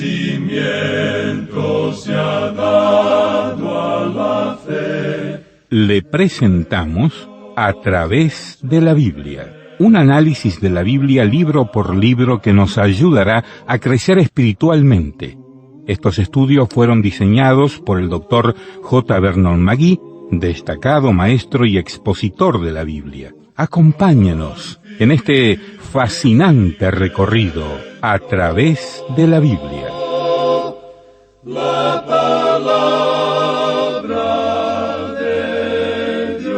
cimiento se ha dado a la fe. Le presentamos A través de la Biblia, un análisis de la Biblia libro por libro que nos ayudará a crecer espiritualmente. Estos estudios fueron diseñados por el Dr. J. Vernon McGee, destacado maestro y expositor de la Biblia. Acompáñenos en este fascinante recorrido a través de la Biblia. La palabra de Dios.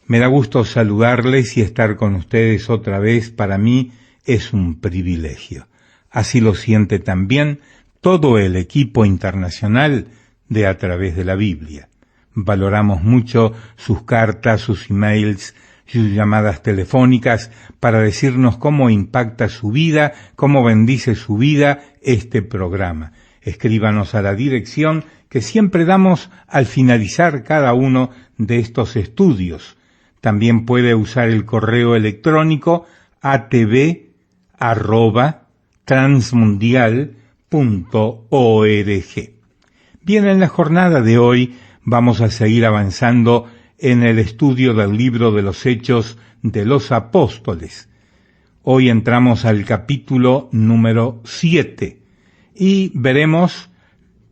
Me da gusto saludarles y estar con ustedes otra vez. Para mí es un privilegio. Así lo siente también todo el equipo internacional de A través de la Biblia. Valoramos mucho sus cartas, sus emails, sus llamadas telefónicas para decirnos cómo impacta su vida, cómo bendice su vida este programa. Escríbanos a la dirección que siempre damos al finalizar cada uno de estos estudios. También puede usar el correo electrónico atv@transmundial.org. Bien, en la jornada de hoy vamos a seguir avanzando en el estudio del libro de los Hechos de los Apóstoles. Hoy entramos al capítulo número 7 y veremos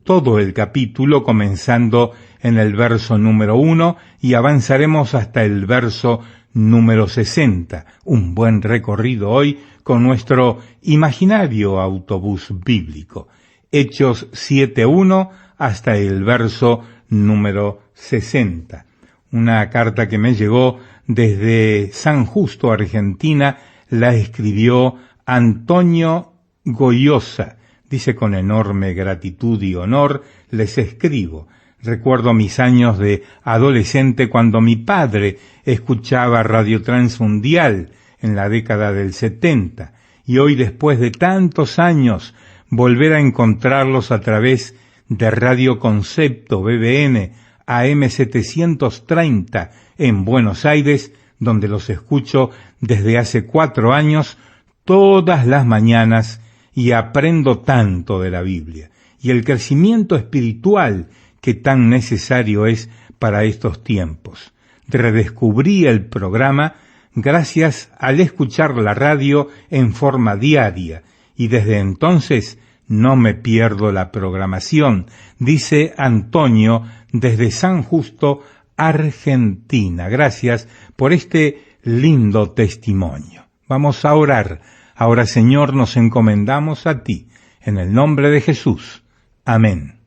todo el capítulo comenzando en el verso número 1 y avanzaremos hasta el verso número 60. Un buen recorrido hoy con nuestro imaginario autobús bíblico. Hechos 7:1 hasta el verso número 60. Una carta que me llegó desde San Justo, Argentina, la escribió Antonio Goyosa. Dice: con enorme gratitud y honor les escribo. Recuerdo mis años de adolescente cuando mi padre escuchaba Radio Transmundial en la década del 70, y hoy, después de tantos años, volver a encontrarlos a través de Radio Concepto BBN AM 730 en Buenos Aires, donde los escucho desde hace 4 años todas las mañanas y aprendo tanto de la Biblia y el crecimiento espiritual que tan necesario es para estos tiempos. Redescubrí el programa gracias al escuchar la radio en forma diaria y desde entonces no me pierdo la programación, dice Antonio desde San Justo, Argentina. Gracias por este lindo testimonio. Vamos a orar. Ahora, Señor, nos encomendamos a ti, en el nombre de Jesús. Amén.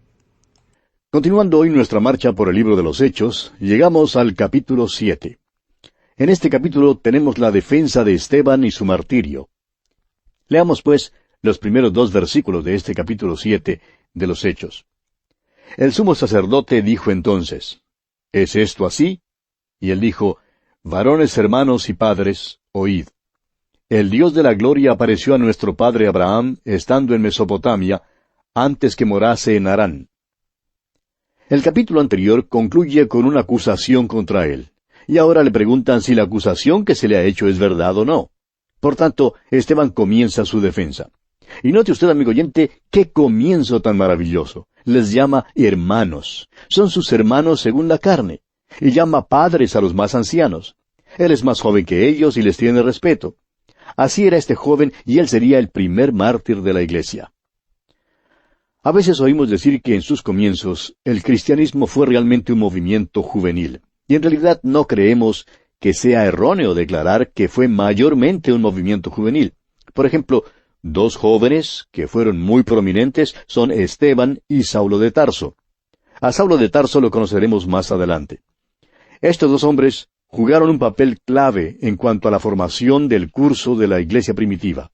Continuando hoy nuestra marcha por el libro de los Hechos, llegamos al capítulo 7. En este capítulo tenemos la defensa de Esteban y su martirio. Leamos, pues, los primeros 2 versículos de este capítulo 7 de los Hechos. El sumo sacerdote dijo entonces: ¿Es esto así? Y él dijo: Varones, hermanos y padres, oíd. El Dios de la gloria apareció a nuestro padre Abraham, estando en Mesopotamia, antes que morase en Harán. El capítulo anterior concluye con una acusación contra él, y ahora le preguntan si la acusación que se le ha hecho es verdad o no. Por tanto, Esteban comienza su defensa. Y note usted, amigo oyente, qué comienzo tan maravilloso. Les llama hermanos. Son sus hermanos según la carne. Y llama padres a los más ancianos. Él es más joven que ellos y les tiene respeto. Así era este joven, y él sería el primer mártir de la iglesia. A veces oímos decir que en sus comienzos el cristianismo fue realmente un movimiento juvenil. Y en realidad no creemos que sea erróneo declarar que fue mayormente un movimiento juvenil. Por ejemplo, 2 jóvenes que fueron muy prominentes son Esteban y Saulo de Tarso. A Saulo de Tarso lo conoceremos más adelante. Estos 2 hombres jugaron un papel clave en cuanto a la formación del curso de la iglesia primitiva.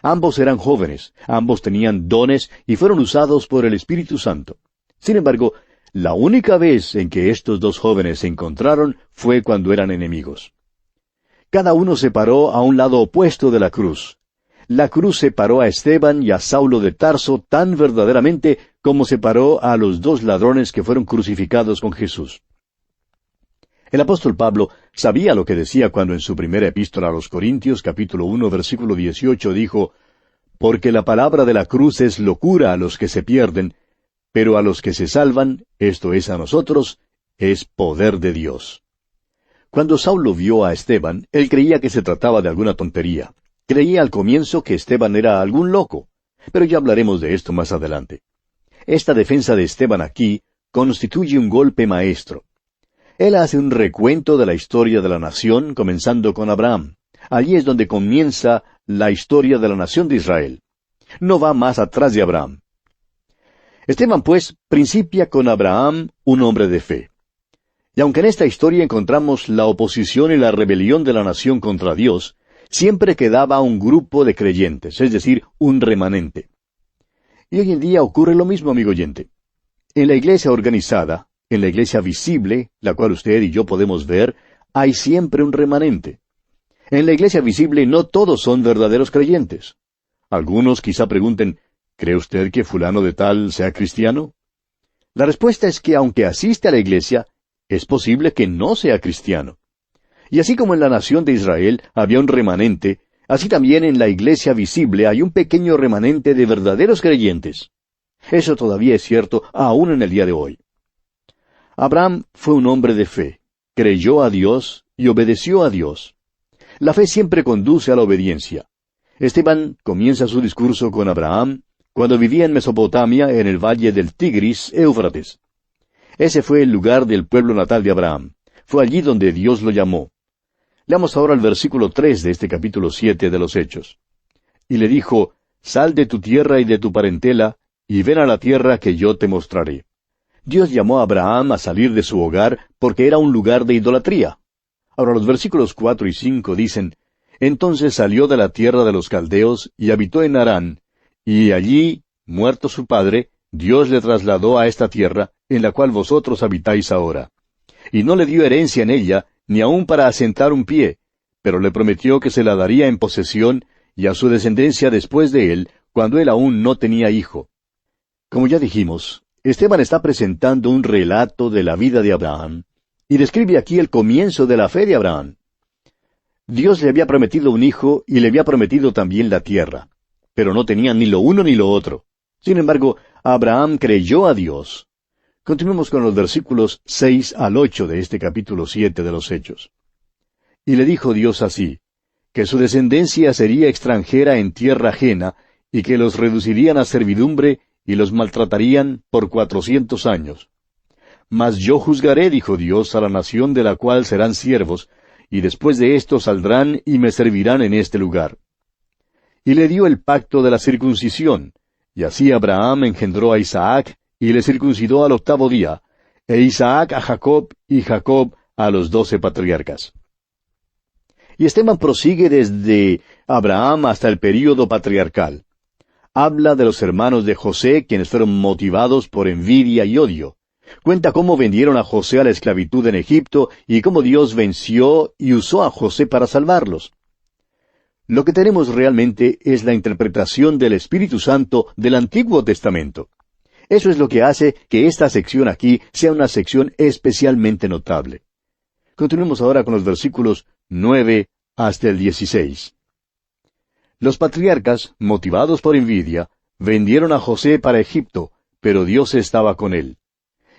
Ambos eran jóvenes, ambos tenían dones y fueron usados por el Espíritu Santo. Sin embargo, la única vez en que estos 2 jóvenes se encontraron fue cuando eran enemigos. Cada uno se paró a un lado opuesto de la cruz. La cruz separó a Esteban y a Saulo de Tarso tan verdaderamente como separó a los 2 ladrones que fueron crucificados con Jesús. El apóstol Pablo sabía lo que decía cuando en su primera epístola a los Corintios, capítulo 1, versículo 18, dijo, «Porque la palabra de la cruz es locura a los que se pierden, pero a los que se salvan, esto es a nosotros, es poder de Dios». Cuando Saulo vio a Esteban, él creía que se trataba de alguna tontería. Creía al comienzo que Esteban era algún loco, pero ya hablaremos de esto más adelante. Esta defensa de Esteban aquí constituye un golpe maestro. Él hace un recuento de la historia de la nación, comenzando con Abraham. Allí es donde comienza la historia de la nación de Israel. No va más atrás de Abraham. Esteban, pues, principia con Abraham, un hombre de fe. Y aunque en esta historia encontramos la oposición y la rebelión de la nación contra Dios, siempre quedaba un grupo de creyentes, es decir, un remanente. Y hoy en día ocurre lo mismo, amigo oyente. En la iglesia organizada, en la iglesia visible, la cual usted y yo podemos ver, hay siempre un remanente. En la iglesia visible no todos son verdaderos creyentes. Algunos quizá pregunten, ¿cree usted que fulano de tal sea cristiano? La respuesta es que aunque asiste a la iglesia, es posible que no sea cristiano. Y así como en la nación de Israel había un remanente, así también en la iglesia visible hay un pequeño remanente de verdaderos creyentes. Eso todavía es cierto aún en el día de hoy. Abraham fue un hombre de fe, creyó a Dios y obedeció a Dios. La fe siempre conduce a la obediencia. Esteban comienza su discurso con Abraham cuando vivía en Mesopotamia en el valle del Tigris, Éufrates. Ese fue el lugar del pueblo natal de Abraham. Fue allí donde Dios lo llamó. Leamos ahora el versículo 3 de este capítulo 7 de los Hechos. Y le dijo, «Sal de tu tierra y de tu parentela, y ven a la tierra que yo te mostraré». Dios llamó a Abraham a salir de su hogar porque era un lugar de idolatría. Ahora los versículos 4 y 5 dicen, «Entonces salió de la tierra de los caldeos y habitó en Harán, y allí, muerto su padre, Dios le trasladó a esta tierra, en la cual vosotros habitáis ahora. Y no le dio herencia en ella, ni aun para asentar un pie, pero le prometió que se la daría en posesión, y a su descendencia después de él, cuando él aún no tenía hijo». Como ya dijimos, Esteban está presentando un relato de la vida de Abraham, y describe aquí el comienzo de la fe de Abraham. Dios le había prometido un hijo, y le había prometido también la tierra, pero no tenía ni lo uno ni lo otro. Sin embargo, Abraham creyó a Dios. Continuemos con los versículos 6 al 8 de este capítulo 7 de los Hechos. Y le dijo Dios así, que su descendencia sería extranjera en tierra ajena, y que los reducirían a servidumbre, y los maltratarían por 400 años. Mas yo juzgaré, dijo Dios, a la nación de la cual serán siervos, y después de esto saldrán y me servirán en este lugar. Y le dio el pacto de la circuncisión, y así Abraham engendró a Isaac, y le circuncidó al 8º día, e Isaac a Jacob, y Jacob a los 12 patriarcas. Y Esteban prosigue desde Abraham hasta el período patriarcal. Habla de los hermanos de José, quienes fueron motivados por envidia y odio. Cuenta cómo vendieron a José a la esclavitud en Egipto y cómo Dios venció y usó a José para salvarlos. Lo que tenemos realmente es la interpretación del Espíritu Santo del Antiguo Testamento. Eso es lo que hace que esta sección aquí sea una sección especialmente notable. Continuemos ahora con los versículos 9 hasta el 16. Los patriarcas, motivados por envidia, vendieron a José para Egipto, pero Dios estaba con él.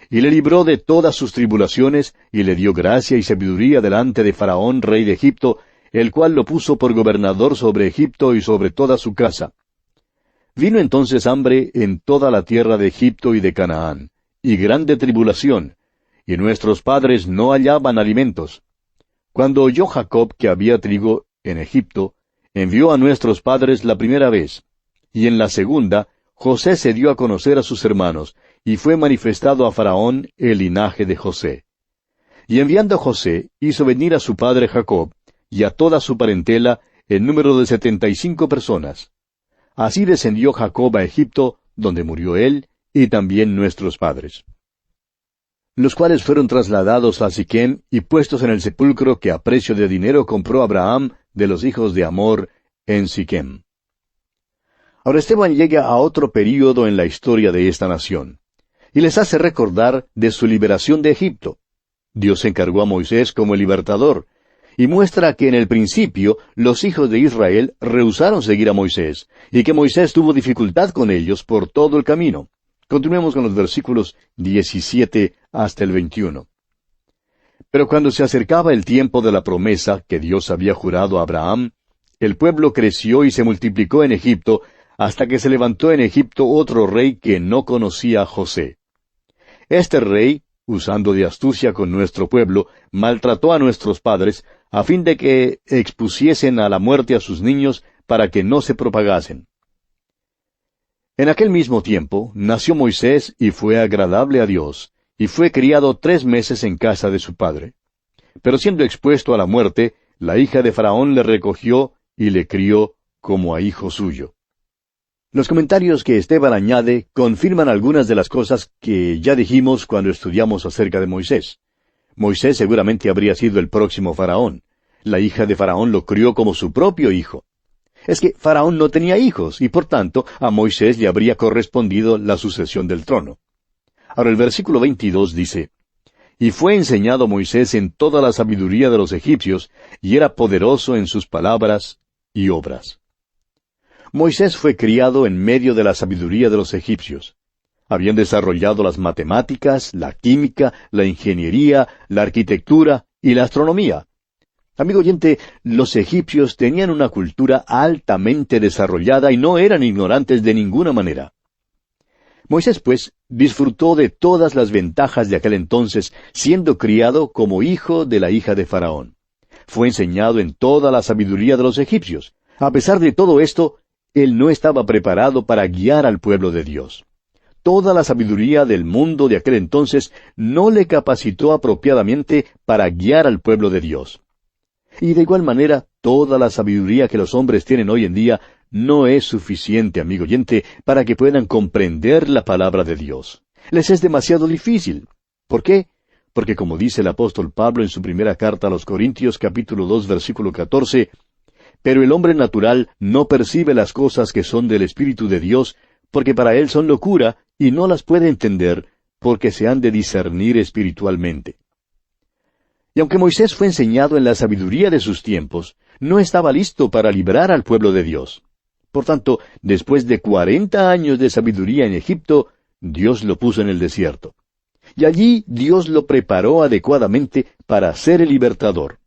Y le libró de todas sus tribulaciones, y le dio gracia y sabiduría delante de Faraón, rey de Egipto, el cual lo puso por gobernador sobre Egipto y sobre toda su casa. Vino entonces hambre en toda la tierra de Egipto y de Canaán, y grande tribulación, y nuestros padres no hallaban alimentos. Cuando oyó Jacob que había trigo en Egipto, envió a nuestros padres la primera vez, y en la segunda, José se dio a conocer a sus hermanos, y fue manifestado a Faraón el linaje de José. Y enviando a José, hizo venir a su padre Jacob, y a toda su parentela, en número de 75 personas. Así descendió Jacob a Egipto, donde murió él, y también nuestros padres. Los cuales fueron trasladados a Siquem y puestos en el sepulcro que a precio de dinero compró Abraham de los hijos de Amor en Siquem. Ahora Esteban llega a otro período en la historia de esta nación, y les hace recordar de su liberación de Egipto. Dios encargó a Moisés como el libertador, y muestra que en el principio los hijos de Israel rehusaron seguir a Moisés, y que Moisés tuvo dificultad con ellos por todo el camino. Continuemos con los versículos 17 hasta el 21. Pero cuando se acercaba el tiempo de la promesa que Dios había jurado a Abraham, el pueblo creció y se multiplicó en Egipto, hasta que se levantó en Egipto otro rey que no conocía a José. Este rey, usando de astucia con nuestro pueblo, maltrató a nuestros padres, a fin de que expusiesen a la muerte a sus niños para que no se propagasen. En aquel mismo tiempo nació Moisés y fue agradable a Dios, y fue criado 3 meses en casa de su padre. Pero siendo expuesto a la muerte, la hija de Faraón le recogió y le crió como a hijo suyo. Los comentarios que Esteban añade confirman algunas de las cosas que ya dijimos cuando estudiamos acerca de Moisés. Moisés seguramente habría sido el próximo Faraón. La hija de Faraón lo crió como su propio hijo. Es que Faraón no tenía hijos, y por tanto a Moisés le habría correspondido la sucesión del trono. Ahora el versículo 22 dice, «Y fue enseñado Moisés en toda la sabiduría de los egipcios, y era poderoso en sus palabras y obras». Moisés fue criado en medio de la sabiduría de los egipcios. Habían desarrollado las matemáticas, la química, la ingeniería, la arquitectura y la astronomía. Amigo oyente, los egipcios tenían una cultura altamente desarrollada y no eran ignorantes de ninguna manera. Moisés, pues, disfrutó de todas las ventajas de aquel entonces, siendo criado como hijo de la hija de Faraón. Fue enseñado en toda la sabiduría de los egipcios. A pesar de todo esto, él no estaba preparado para guiar al pueblo de Dios. Toda la sabiduría del mundo de aquel entonces no le capacitó apropiadamente para guiar al pueblo de Dios. Y de igual manera, toda la sabiduría que los hombres tienen hoy en día no es suficiente, amigo oyente, para que puedan comprender la palabra de Dios. Les es demasiado difícil. ¿Por qué? Porque como dice el apóstol Pablo en su primera carta a los Corintios, capítulo 2, versículo 14, «Pero el hombre natural no percibe las cosas que son del Espíritu de Dios, porque para él son locura, y no las puede entender, porque se han de discernir espiritualmente». Y aunque Moisés fue enseñado en la sabiduría de sus tiempos, no estaba listo para librar al pueblo de Dios. Por tanto, después de 40 años de sabiduría en Egipto, Dios lo puso en el desierto. Y allí Dios lo preparó adecuadamente para ser el libertador.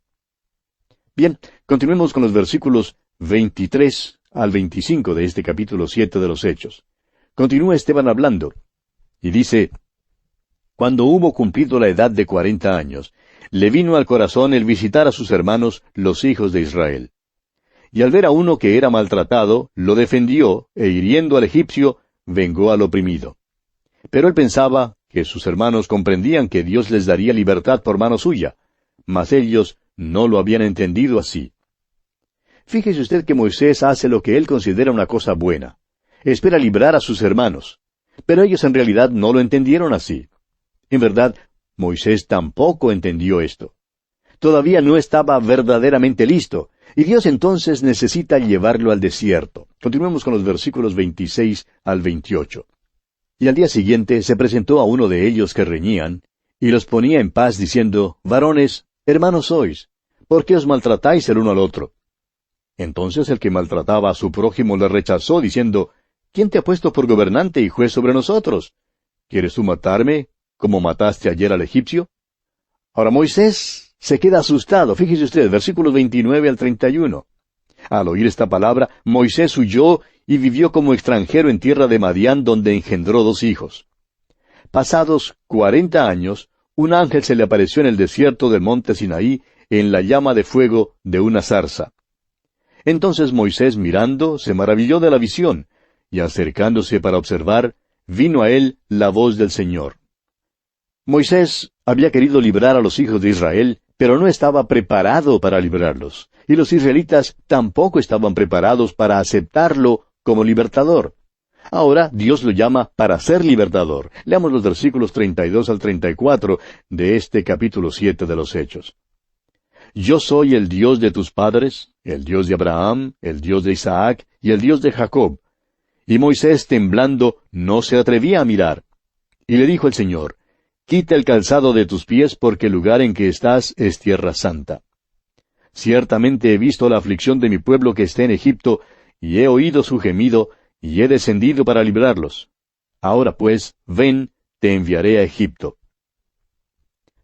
Bien, continuemos con los versículos 23 al 25 de este capítulo 7 de los Hechos. Continúa Esteban hablando, y dice, «Cuando hubo cumplido la edad de 40 años, le vino al corazón el visitar a sus hermanos, los hijos de Israel. Y al ver a uno que era maltratado, lo defendió, e hiriendo al egipcio, vengó al oprimido. Pero él pensaba que sus hermanos comprendían que Dios les daría libertad por mano suya, mas ellos no lo habían entendido así. Fíjese usted que Moisés hace lo que él considera una cosa buena. Espera librar a sus hermanos. Pero ellos en realidad no lo entendieron así. En verdad, Moisés tampoco entendió esto. Todavía no estaba verdaderamente listo, y Dios entonces necesita llevarlo al desierto. Continuemos con los versículos 26 al 28. Y al día siguiente se presentó a uno de ellos que reñían, y los ponía en paz diciendo, «Varones, hermanos sois, ¿por qué os maltratáis el uno al otro?» Entonces el que maltrataba a su prójimo le rechazó, diciendo, «¿Quién te ha puesto por gobernante y juez sobre nosotros? ¿Quieres tú matarme, como mataste ayer al egipcio?» Ahora Moisés se queda asustado. Fíjese usted, versículos 29 al 31. Al oír esta palabra, Moisés huyó y vivió como extranjero en tierra de Madián, donde engendró 2 hijos. Pasados 40 años, un ángel se le apareció en el desierto del monte Sinaí, en la llama de fuego de una zarza. Entonces Moisés, mirando, se maravilló de la visión, y acercándose para observar, vino a él la voz del Señor. Moisés había querido librar a los hijos de Israel, pero no estaba preparado para librarlos, y los israelitas tampoco estaban preparados para aceptarlo como libertador. Ahora Dios lo llama para ser libertador. Leamos los versículos 32 al 34 de este capítulo 7 de los Hechos. «Yo soy el Dios de tus padres, el Dios de Abraham, el Dios de Isaac y el Dios de Jacob». Y Moisés, temblando, no se atrevía a mirar. Y le dijo el Señor, quita el calzado de tus pies, porque el lugar en que estás es tierra santa. Ciertamente he visto la aflicción de mi pueblo que está en Egipto, y he oído su gemido, y he descendido para librarlos. Ahora pues, ven, te enviaré a Egipto.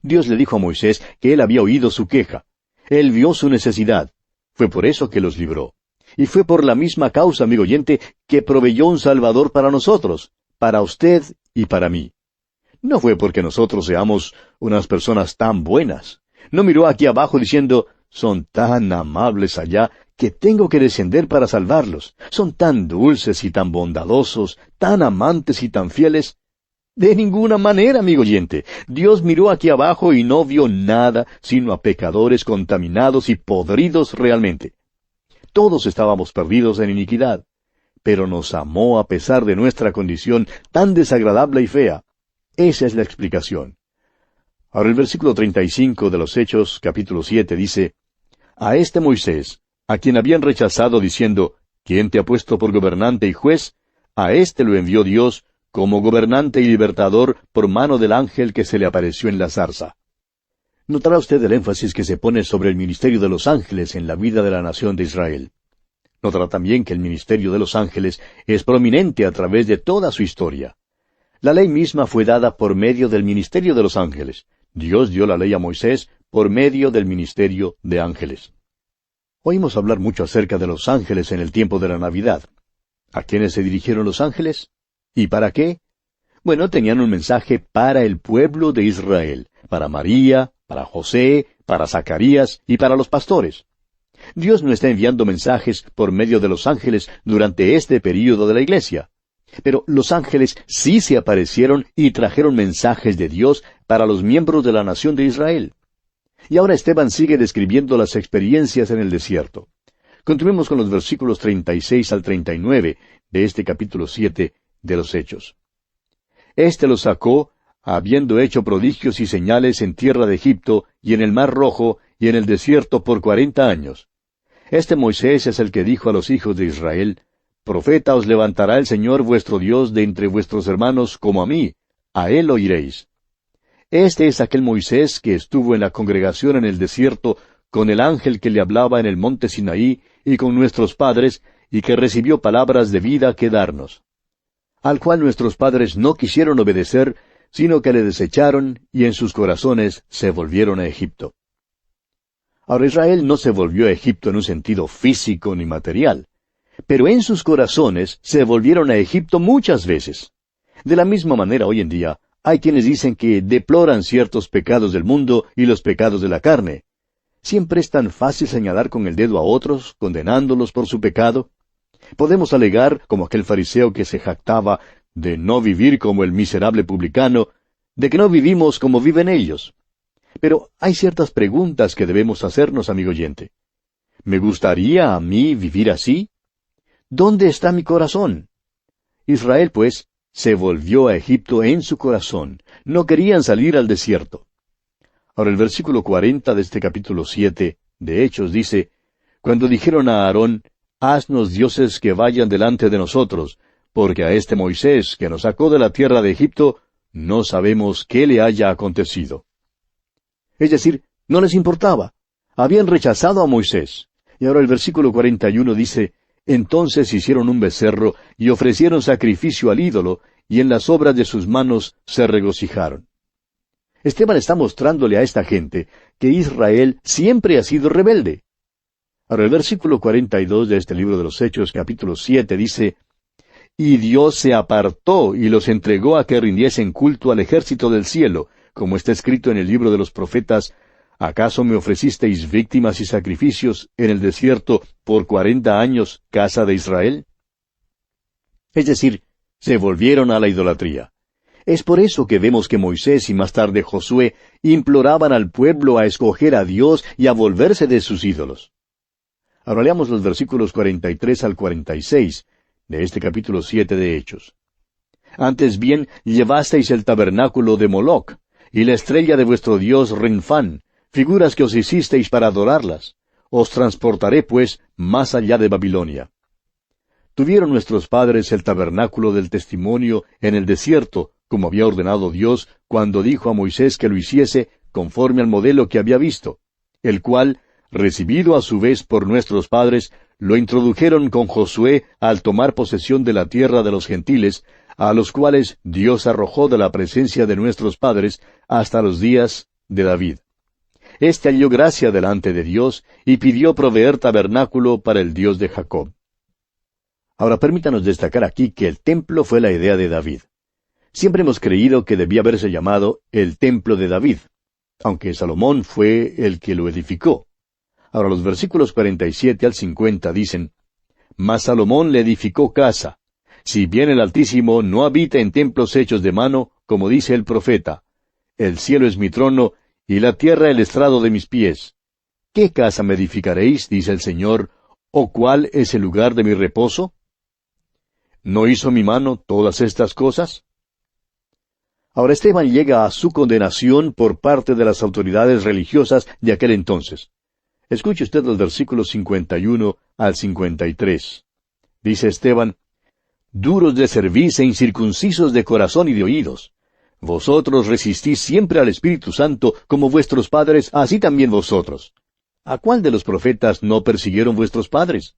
Dios le dijo a Moisés que él había oído su queja. Él vio su necesidad. Fue por eso que los libró. Y fue por la misma causa, amigo oyente, que proveyó un Salvador para nosotros, para usted y para mí. No fue porque nosotros seamos unas personas tan buenas. No miró aquí abajo diciendo, son tan amables allá que tengo que descender para salvarlos. Son tan dulces y tan bondadosos, tan amantes y tan fieles. De ninguna manera, amigo oyente. Dios miró aquí abajo y no vio nada sino a pecadores contaminados y podridos realmente. Todos estábamos perdidos en iniquidad, pero nos amó a pesar de nuestra condición tan desagradable y fea. Esa es la explicación. Ahora el versículo 35 de los Hechos, capítulo 7, dice, a este Moisés, a quien habían rechazado diciendo, ¿quién te ha puesto por gobernante y juez? A éste lo envió Dios como gobernante y libertador por mano del ángel que se le apareció en la zarza. Notará usted el énfasis que se pone sobre el ministerio de los ángeles en la vida de la nación de Israel. Notará también que el ministerio de los ángeles es prominente a través de toda su historia. La ley misma fue dada por medio del ministerio de los ángeles. Dios dio la ley a Moisés por medio del ministerio de ángeles. Oímos hablar mucho acerca de los ángeles en el tiempo de la Navidad. ¿A quiénes se dirigieron los ángeles? ¿Y para qué? Bueno, tenían un mensaje para el pueblo de Israel, para María, para José, para Zacarías y para los pastores. Dios no está enviando mensajes por medio de los ángeles durante este período de la iglesia. Pero los ángeles sí se aparecieron y trajeron mensajes de Dios para los miembros de la nación de Israel. Y ahora Esteban sigue describiendo las experiencias en el desierto. Continuemos con los versículos 36 al 39 de este capítulo 7 de los Hechos. Este los sacó, habiendo hecho prodigios y señales en tierra de Egipto, y en el Mar Rojo, y en el desierto por 40 años. Este Moisés es el que dijo a los hijos de Israel, Profeta os levantará el Señor vuestro Dios de entre vuestros hermanos como a mí, a él oiréis. Este es aquel Moisés que estuvo en la congregación en el desierto con el ángel que le hablaba en el monte Sinaí y con nuestros padres, y que recibió palabras de vida que darnos. Al cual nuestros padres no quisieron obedecer, sino que le desecharon, y en sus corazones se volvieron a Egipto. Ahora Israel no se volvió a Egipto en un sentido físico ni material, pero en sus corazones se volvieron a Egipto muchas veces. De la misma manera hoy en día, hay quienes dicen que deploran ciertos pecados del mundo y los pecados de la carne. Siempre es tan fácil señalar con el dedo a otros, condenándolos por su pecado. Podemos alegar, como aquel fariseo que se jactaba de no vivir como el miserable publicano, de que no vivimos como viven ellos. Pero hay ciertas preguntas que debemos hacernos, amigo oyente. ¿Me gustaría a mí vivir así? ¿Dónde está mi corazón? Israel, pues, se volvió a Egipto en su corazón. No querían salir al desierto. Ahora el versículo 40 de este capítulo 7 de Hechos dice, cuando dijeron a Aarón, haznos dioses que vayan delante de nosotros, porque a este Moisés, que nos sacó de la tierra de Egipto, no sabemos qué le haya acontecido. Es decir, no les importaba. Habían rechazado a Moisés. Y ahora el versículo 41 dice, entonces hicieron un becerro y ofrecieron sacrificio al ídolo, y en las obras de sus manos se regocijaron. Esteban está mostrándole a esta gente que Israel siempre ha sido rebelde. Ahora el versículo 42 de este libro de los Hechos, capítulo 7, dice, y Dios se apartó y los entregó a que rindiesen culto al ejército del cielo, como está escrito en el libro de los profetas, ¿acaso me ofrecisteis víctimas y sacrificios en el desierto por 40 años, casa de Israel? Es decir, se volvieron a la idolatría. Es por eso que vemos que Moisés y más tarde Josué imploraban al pueblo a escoger a Dios y a volverse de sus ídolos. Ahora leamos los versículos 43 al 46 de este capítulo 7 de Hechos. Antes bien, llevasteis el tabernáculo de Moloc, y la estrella de vuestro dios Renfán, figuras que os hicisteis para adorarlas. Os transportaré, pues, más allá de Babilonia. Tuvieron nuestros padres el tabernáculo del testimonio en el desierto, como había ordenado Dios cuando dijo a Moisés que lo hiciese conforme al modelo que había visto, el cual, recibido a su vez por nuestros padres, lo introdujeron con Josué al tomar posesión de la tierra de los gentiles, a los cuales Dios arrojó de la presencia de nuestros padres hasta los días de David. Este halló gracia delante de Dios y pidió proveer tabernáculo para el Dios de Jacob. Ahora permítanos destacar aquí que el templo fue la idea de David. Siempre hemos creído que debía haberse llamado el templo de David, aunque Salomón fue el que lo edificó. Ahora los versículos 47 al 50 dicen, Mas Salomón le edificó casa. Si bien el Altísimo no habita en templos hechos de mano, como dice el profeta, el cielo es mi trono, y la tierra el estrado de mis pies. ¿Qué casa me edificaréis, dice el Señor, o cuál es el lugar de mi reposo? ¿No hizo mi mano todas estas cosas? Ahora Esteban llega a su condenación por parte de las autoridades religiosas de aquel entonces. Escuche usted los versículos 51 al 53. Dice Esteban, Duros de cerviz e incircuncisos de corazón y de oídos. Vosotros resistís siempre al Espíritu Santo, como vuestros padres, así también vosotros. ¿A cuál de los profetas no persiguieron vuestros padres?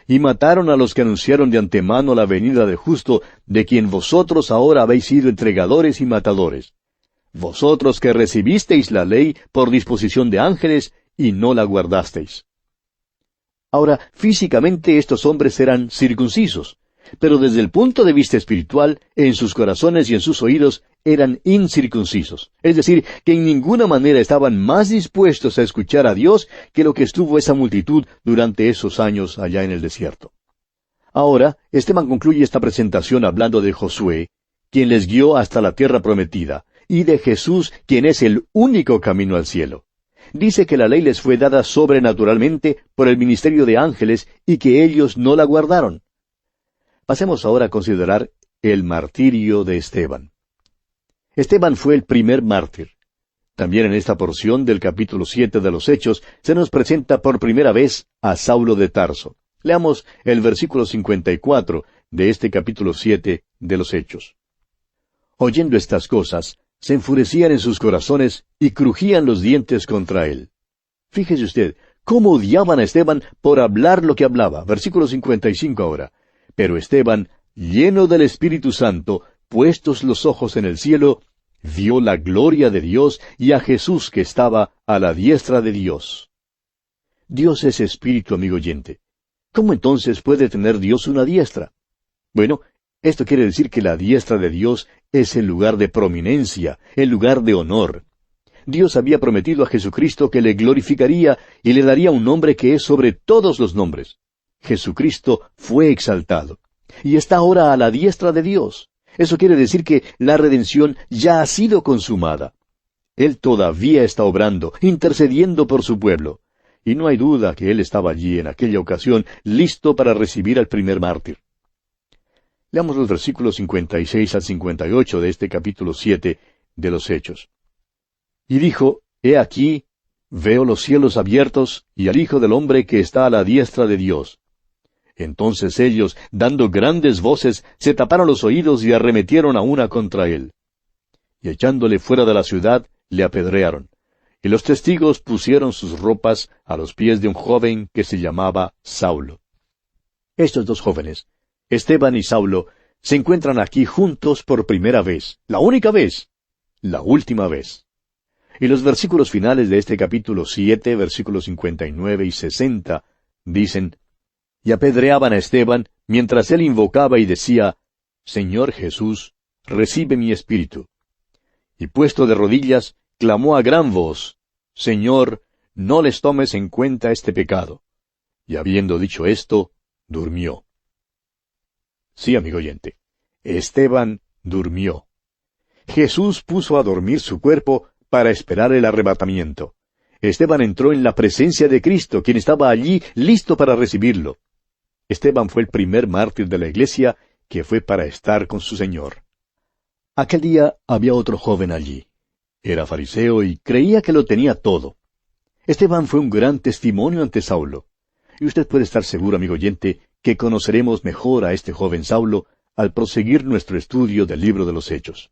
Y mataron a los que anunciaron de antemano la venida del justo, de quien vosotros ahora habéis sido entregadores y matadores. Vosotros que recibisteis la ley por disposición de ángeles, y no la guardasteis. Ahora, físicamente estos hombres eran circuncisos, pero desde el punto de vista espiritual, en sus corazones y en sus oídos, eran incircuncisos. Es decir, que en ninguna manera estaban más dispuestos a escuchar a Dios que lo que estuvo esa multitud durante esos años allá en el desierto. Ahora, Esteban concluye esta presentación hablando de Josué, quien les guió hasta la tierra prometida, y de Jesús, quien es el único camino al cielo. Dice que la ley les fue dada sobrenaturalmente por el ministerio de ángeles y que ellos no la guardaron. Pasemos ahora a considerar el martirio de Esteban. Esteban fue el primer mártir. También en esta porción del capítulo 7 de los Hechos se nos presenta por primera vez a Saulo de Tarso. Leamos el versículo 54 de este capítulo 7 de los Hechos. Oyendo estas cosas, se enfurecían en sus corazones y crujían los dientes contra él. Fíjese usted, cómo odiaban a Esteban por hablar lo que hablaba. Versículo 55 ahora. Pero Esteban, lleno del Espíritu Santo, puestos los ojos en el cielo, vio la gloria de Dios y a Jesús que estaba a la diestra de Dios. Dios es espíritu, amigo oyente. ¿Cómo entonces puede tener Dios una diestra? Bueno, esto quiere decir que la diestra de Dios es el lugar de prominencia, el lugar de honor. Dios había prometido a Jesucristo que le glorificaría y le daría un nombre que es sobre todos los nombres. Jesucristo fue exaltado, y está ahora a la diestra de Dios. Eso quiere decir que la redención ya ha sido consumada. Él todavía está obrando, intercediendo por su pueblo. Y no hay duda que Él estaba allí en aquella ocasión, listo para recibir al primer mártir. Leamos los versículos 56 al 58 de este capítulo 7 de los Hechos. Y dijo, He aquí, veo los cielos abiertos, y al Hijo del Hombre que está a la diestra de Dios. Entonces ellos, dando grandes voces, se taparon los oídos y arremetieron a una contra él. Y echándole fuera de la ciudad, le apedrearon. Y los testigos pusieron sus ropas a los pies de un joven que se llamaba Saulo. Estos dos jóvenes, Esteban y Saulo, se encuentran aquí juntos por primera vez, la única vez, la última vez. Y los versículos finales de este capítulo 7, versículos 59 y 60, dicen, Y apedreaban a Esteban, mientras él invocaba y decía, Señor Jesús, recibe mi espíritu. Y puesto de rodillas, clamó a gran voz, Señor, no les tomes en cuenta este pecado. Y habiendo dicho esto, durmió. Sí, amigo oyente, Esteban durmió. Jesús puso a dormir su cuerpo para esperar el arrebatamiento. Esteban entró en la presencia de Cristo, quien estaba allí listo para recibirlo. Esteban fue el primer mártir de la iglesia que fue para estar con su Señor. Aquel día había otro joven allí. Era fariseo y creía que lo tenía todo. Esteban fue un gran testimonio ante Saulo. Y usted puede estar seguro, amigo oyente, que conoceremos mejor a este joven Saulo al proseguir nuestro estudio del libro de los Hechos.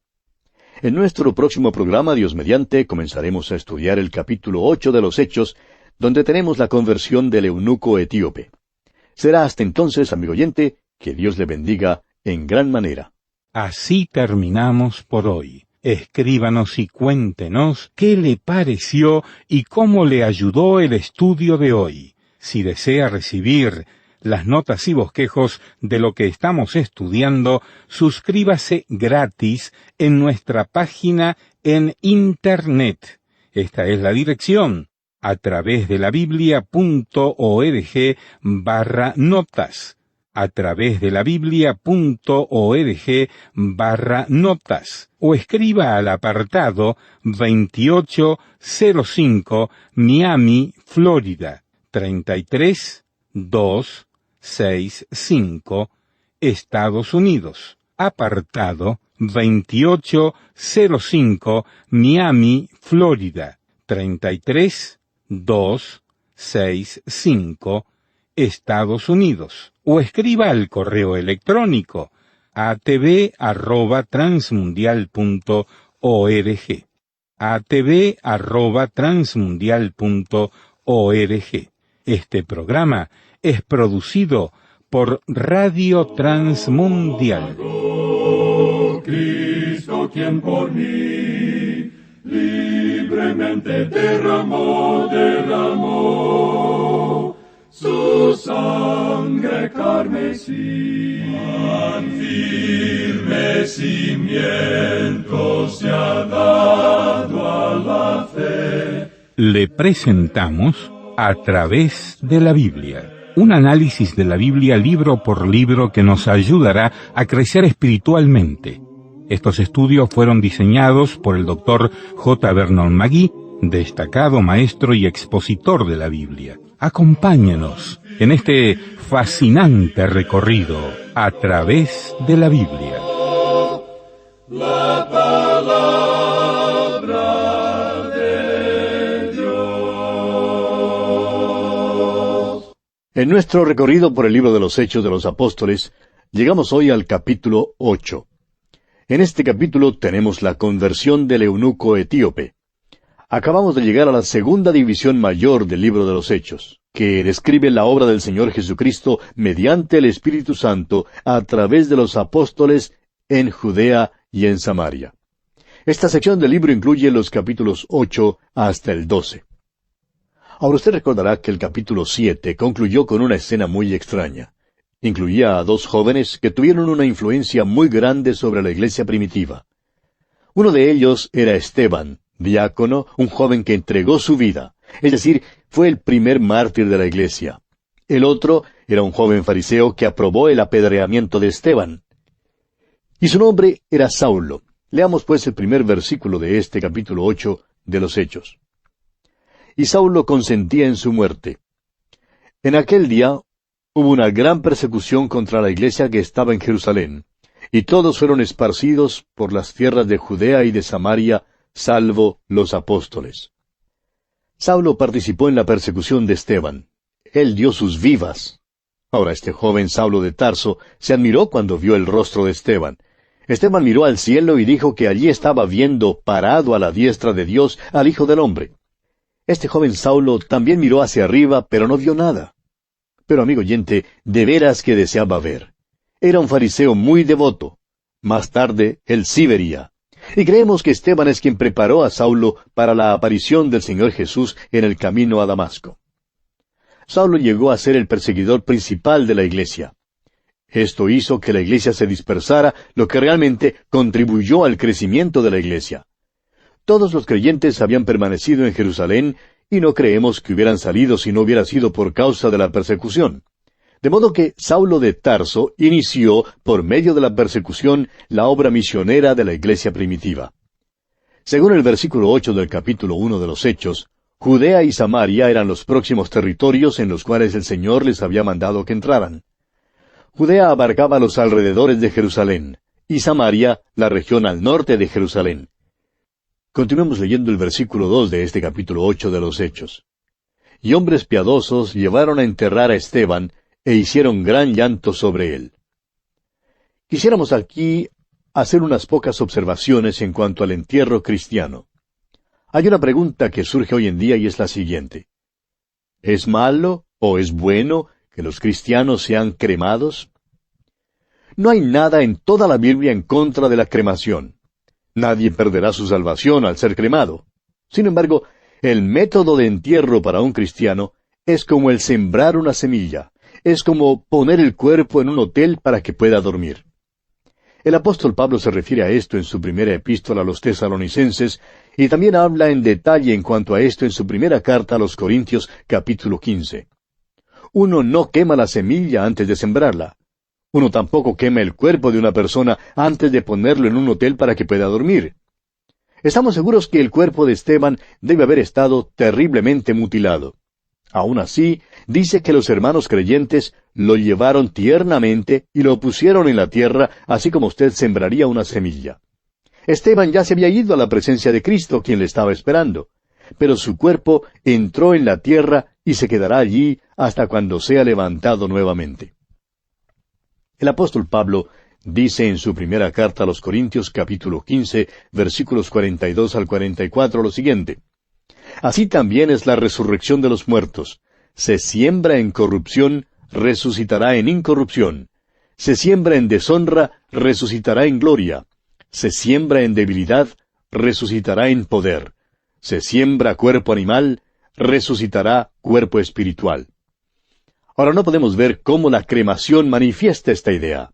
En nuestro próximo programa, Dios mediante, comenzaremos a estudiar el capítulo 8 de los Hechos, donde tenemos la conversión del eunuco etíope. Será hasta entonces, amigo oyente, que Dios le bendiga en gran manera. Así terminamos por hoy. Escríbanos y cuéntenos qué le pareció y cómo le ayudó el estudio de hoy. Si desea recibir las notas y bosquejos de lo que estamos estudiando, suscríbase gratis en nuestra página en Internet. Esta es la dirección: a través de la biblia.org/notas. A través de la biblia.org/notas. O escriba al apartado 2805 Miami, Florida, 33265, Estados Unidos. Apartado 2805 Miami, Florida, 33265, Estados Unidos. O escriba al correo electrónico atv@transmundial.org. atv@transmundial.org. Este programa es producido por Radio Transmundial. Cristo, quien por mí libremente derramó su sangre carmesí. Tan firme cimiento se ha dado a la fe. Le presentamos A través de la Biblia, un análisis de la Biblia libro por libro que nos ayudará a crecer espiritualmente. Estos estudios fueron diseñados por el Dr. J. Vernon McGee, destacado maestro y expositor de la Biblia. Acompáñenos en este fascinante recorrido a través de la Biblia. La palabra de Dios. En nuestro recorrido por el libro de los Hechos de los Apóstoles, llegamos hoy al capítulo 8. En este capítulo tenemos la conversión del eunuco etíope. Acabamos de llegar a la segunda división mayor del libro de los Hechos, que describe la obra del Señor Jesucristo mediante el Espíritu Santo a través de los apóstoles en Judea y en Samaria. Esta sección del libro incluye los capítulos 8 hasta el 12. Ahora usted recordará que el capítulo 7 concluyó con una escena muy extraña. Incluía a dos jóvenes que tuvieron una influencia muy grande sobre la iglesia primitiva. Uno de ellos era Esteban, diácono, un joven que entregó su vida, es decir, fue el primer mártir de la iglesia. El otro era un joven fariseo que aprobó el apedreamiento de Esteban. Y su nombre era Saulo. Leamos pues el primer versículo de este capítulo 8 de los Hechos. Y Saulo consentía en su muerte. En aquel día hubo una gran persecución contra la iglesia que estaba en Jerusalén, y todos fueron esparcidos por las tierras de Judea y de Samaria, salvo los apóstoles. Saulo participó en la persecución de Esteban. Él dio sus vivas. Ahora este joven Saulo de Tarso se admiró cuando vio el rostro de Esteban. Esteban miró al cielo y dijo que allí estaba viendo, parado a la diestra de Dios, al Hijo del Hombre. Este joven Saulo también miró hacia arriba, pero no vio nada. Pero, amigo oyente, de veras que deseaba ver. Era un fariseo muy devoto. Más tarde, él sí vería. Y creemos que Esteban es quien preparó a Saulo para la aparición del Señor Jesús en el camino a Damasco. Saulo llegó a ser el perseguidor principal de la iglesia. Esto hizo que la iglesia se dispersara, lo que realmente contribuyó al crecimiento de la iglesia. Todos los creyentes habían permanecido en Jerusalén, y no creemos que hubieran salido si no hubiera sido por causa de la persecución. De modo que Saulo de Tarso inició, por medio de la persecución, la obra misionera de la iglesia primitiva. Según el versículo 8 del capítulo 1 de los Hechos, Judea y Samaria eran los próximos territorios en los cuales el Señor les había mandado que entraran. Judea abarcaba los alrededores de Jerusalén, y Samaria la región al norte de Jerusalén. Continuemos leyendo el versículo 2 de este capítulo 8 de los Hechos. Y hombres piadosos llevaron a enterrar a Esteban, e hicieron gran llanto sobre él. Quisiéramos aquí hacer unas pocas observaciones en cuanto al entierro cristiano. Hay una pregunta que surge hoy en día y es la siguiente. ¿Es malo o es bueno que los cristianos sean cremados? No hay nada en toda la Biblia en contra de la cremación. Nadie perderá su salvación al ser cremado. Sin embargo, el método de entierro para un cristiano es como el sembrar una semilla, es como poner el cuerpo en un hotel para que pueda dormir. El apóstol Pablo se refiere a esto en su primera epístola a los tesalonicenses, y también habla en detalle en cuanto a esto en su primera carta a los Corintios, capítulo 15. Uno no quema la semilla antes de sembrarla. Uno tampoco quema el cuerpo de una persona antes de ponerlo en un hotel para que pueda dormir. Estamos seguros que el cuerpo de Esteban debe haber estado terriblemente mutilado. Aún así, dice que los hermanos creyentes lo llevaron tiernamente y lo pusieron en la tierra, así como usted sembraría una semilla. Esteban ya se había ido a la presencia de Cristo, quien le estaba esperando, pero su cuerpo entró en la tierra y se quedará allí hasta cuando sea levantado nuevamente. El apóstol Pablo dice en su primera carta a los Corintios, capítulo 15, versículos 42 al 44, lo siguiente. Así también es la resurrección de los muertos. Se siembra en corrupción, resucitará en incorrupción. Se siembra en deshonra, resucitará en gloria. Se siembra en debilidad, resucitará en poder. Se siembra cuerpo animal, resucitará cuerpo espiritual. Ahora no podemos ver cómo la cremación manifiesta esta idea.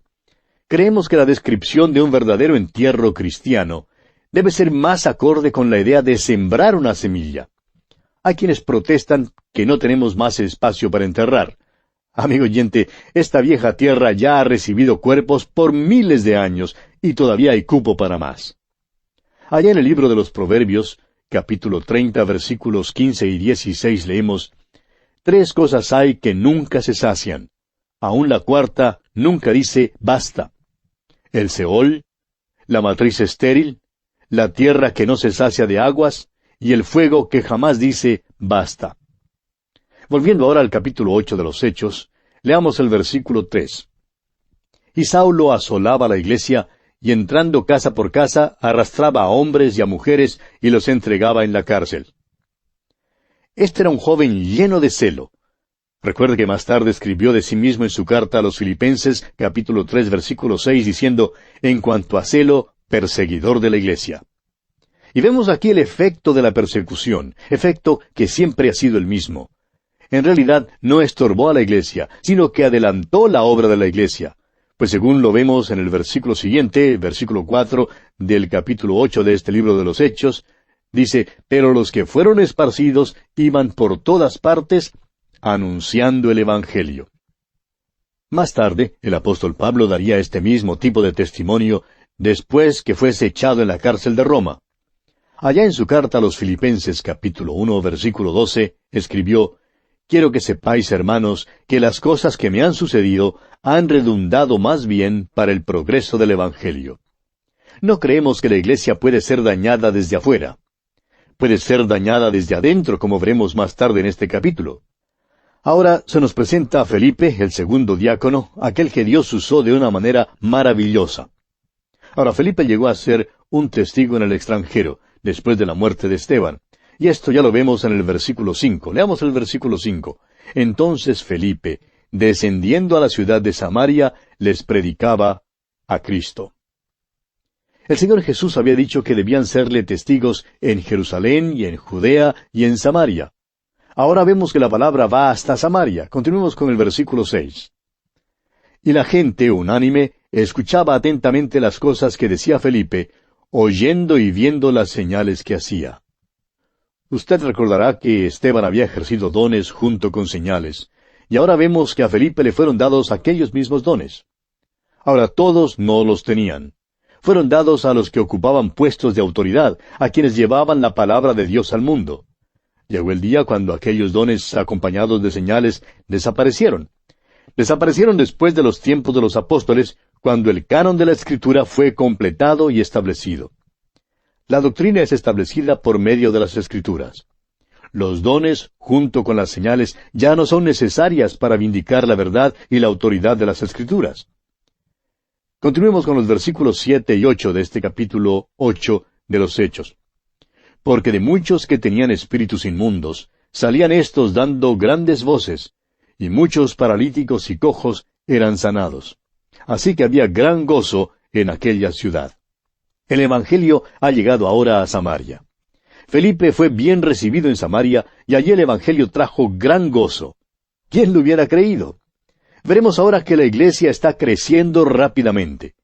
Creemos que la descripción de un verdadero entierro cristiano debe ser más acorde con la idea de sembrar una semilla. Hay quienes protestan que no tenemos más espacio para enterrar. Amigo oyente, esta vieja tierra ya ha recibido cuerpos por miles de años y todavía hay cupo para más. Allá en el libro de los Proverbios, capítulo 30, versículos 15 y 16 leemos, «Tres cosas hay que nunca se sacian. Aun la cuarta nunca dice basta. El Seol, la matriz estéril, la tierra que no se sacia de aguas, y el fuego que jamás dice basta». Volviendo ahora al capítulo 8 de los Hechos, leamos el versículo 3. «Y Saulo asolaba la iglesia, y entrando casa por casa, arrastraba a hombres y a mujeres, y los entregaba en la cárcel». Este era un joven lleno de celo. Recuerde que más tarde escribió de sí mismo en su carta a los Filipenses, capítulo 3, versículo 6, diciendo, «En cuanto a celo, perseguidor de la iglesia». Y vemos aquí el efecto de la persecución, efecto que siempre ha sido el mismo. En realidad no estorbó a la iglesia, sino que adelantó la obra de la iglesia. Pues según lo vemos en el versículo siguiente, versículo 4 del capítulo 8 de este libro de los Hechos, dice, «Pero los que fueron esparcidos iban por todas partes anunciando el Evangelio». Más tarde, el apóstol Pablo daría este mismo tipo de testimonio después que fuese echado en la cárcel de Roma. Allá en su carta a los Filipenses, capítulo 1, versículo 12, escribió, «Quiero que sepáis, hermanos, que las cosas que me han sucedido han redundado más bien para el progreso del Evangelio». No creemos que la iglesia puede ser dañada desde afuera. Puede ser dañada desde adentro, como veremos más tarde en este capítulo. Ahora se nos presenta a Felipe, el segundo diácono, aquel que Dios usó de una manera maravillosa. Ahora, Felipe llegó a ser un testigo en el extranjero, después de la muerte de Esteban. Y esto ya lo vemos en el versículo 5. Leamos el versículo 5. Entonces Felipe, descendiendo a la ciudad de Samaria, les predicaba a Cristo. El Señor Jesús había dicho que debían serle testigos en Jerusalén y en Judea y en Samaria. Ahora vemos que la palabra va hasta Samaria. Continuemos con el versículo 6. Y la gente, unánime, escuchaba atentamente las cosas que decía Felipe, oyendo y viendo las señales que hacía. Usted recordará que Esteban había ejercido dones junto con señales, y ahora vemos que a Felipe le fueron dados aquellos mismos dones. Ahora todos no los tenían. Fueron dados a los que ocupaban puestos de autoridad, a quienes llevaban la palabra de Dios al mundo. Llegó el día cuando aquellos dones acompañados de señales desaparecieron. Desaparecieron después de los tiempos de los apóstoles, cuando el canon de la Escritura fue completado y establecido. La doctrina es establecida por medio de las Escrituras. Los dones, junto con las señales, ya no son necesarias para vindicar la verdad y la autoridad de las Escrituras. Continuemos con los versículos 7 y 8 de este capítulo 8 de los Hechos. Porque de muchos que tenían espíritus inmundos, salían éstos dando grandes voces, y muchos paralíticos y cojos eran sanados. Así que había gran gozo en aquella ciudad. El Evangelio ha llegado ahora a Samaria. Felipe fue bien recibido en Samaria, y allí el Evangelio trajo gran gozo. ¿Quién lo hubiera creído? Veremos ahora que la iglesia está creciendo rápidamente.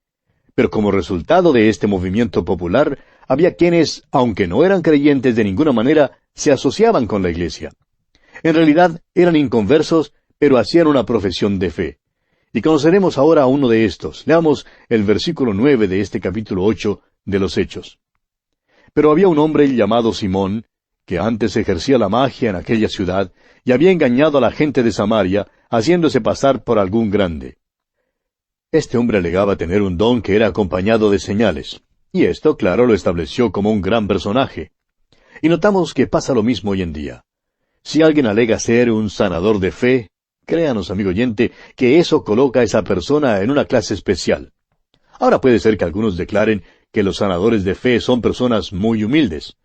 Pero como resultado de este movimiento popular, había quienes, aunque no eran creyentes de ninguna manera, se asociaban con la iglesia. En realidad eran inconversos, pero hacían una profesión de fe. Y conoceremos ahora a uno de estos. Leamos el versículo 9 de este capítulo 8 de los Hechos. Pero había un hombre llamado Simón, que antes ejercía la magia en aquella ciudad, y había engañado a la gente de Samaria, haciéndose pasar por algún grande. Este hombre alegaba tener un don que era acompañado de señales, y esto, claro, lo estableció como un gran personaje. Y notamos que pasa lo mismo hoy en día. Si alguien alega ser un sanador de fe, créanos, amigo oyente, que eso coloca a esa persona en una clase especial. Ahora puede ser que algunos declaren que los sanadores de fe son personas muy humildes,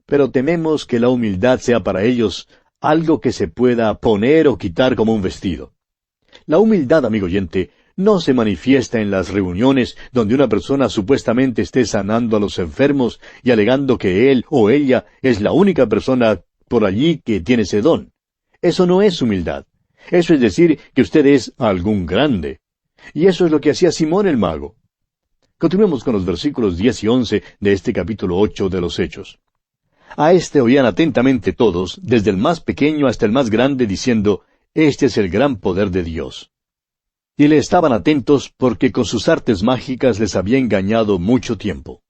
pero tememos que la humildad sea para ellos algo que se pueda poner o quitar como un vestido. La humildad, amigo oyente, no se manifiesta en las reuniones donde una persona supuestamente esté sanando a los enfermos y alegando que él o ella es la única persona por allí que tiene ese don. Eso no es humildad. Eso es decir que usted es algún grande. Y eso es lo que hacía Simón el mago. Continuemos con los versículos 10 y 11 de este capítulo 8 de los Hechos. A este oían atentamente todos, desde el más pequeño hasta el más grande, diciendo, «Este es el gran poder de Dios». Y le estaban atentos porque con sus artes mágicas les había engañado mucho tiempo.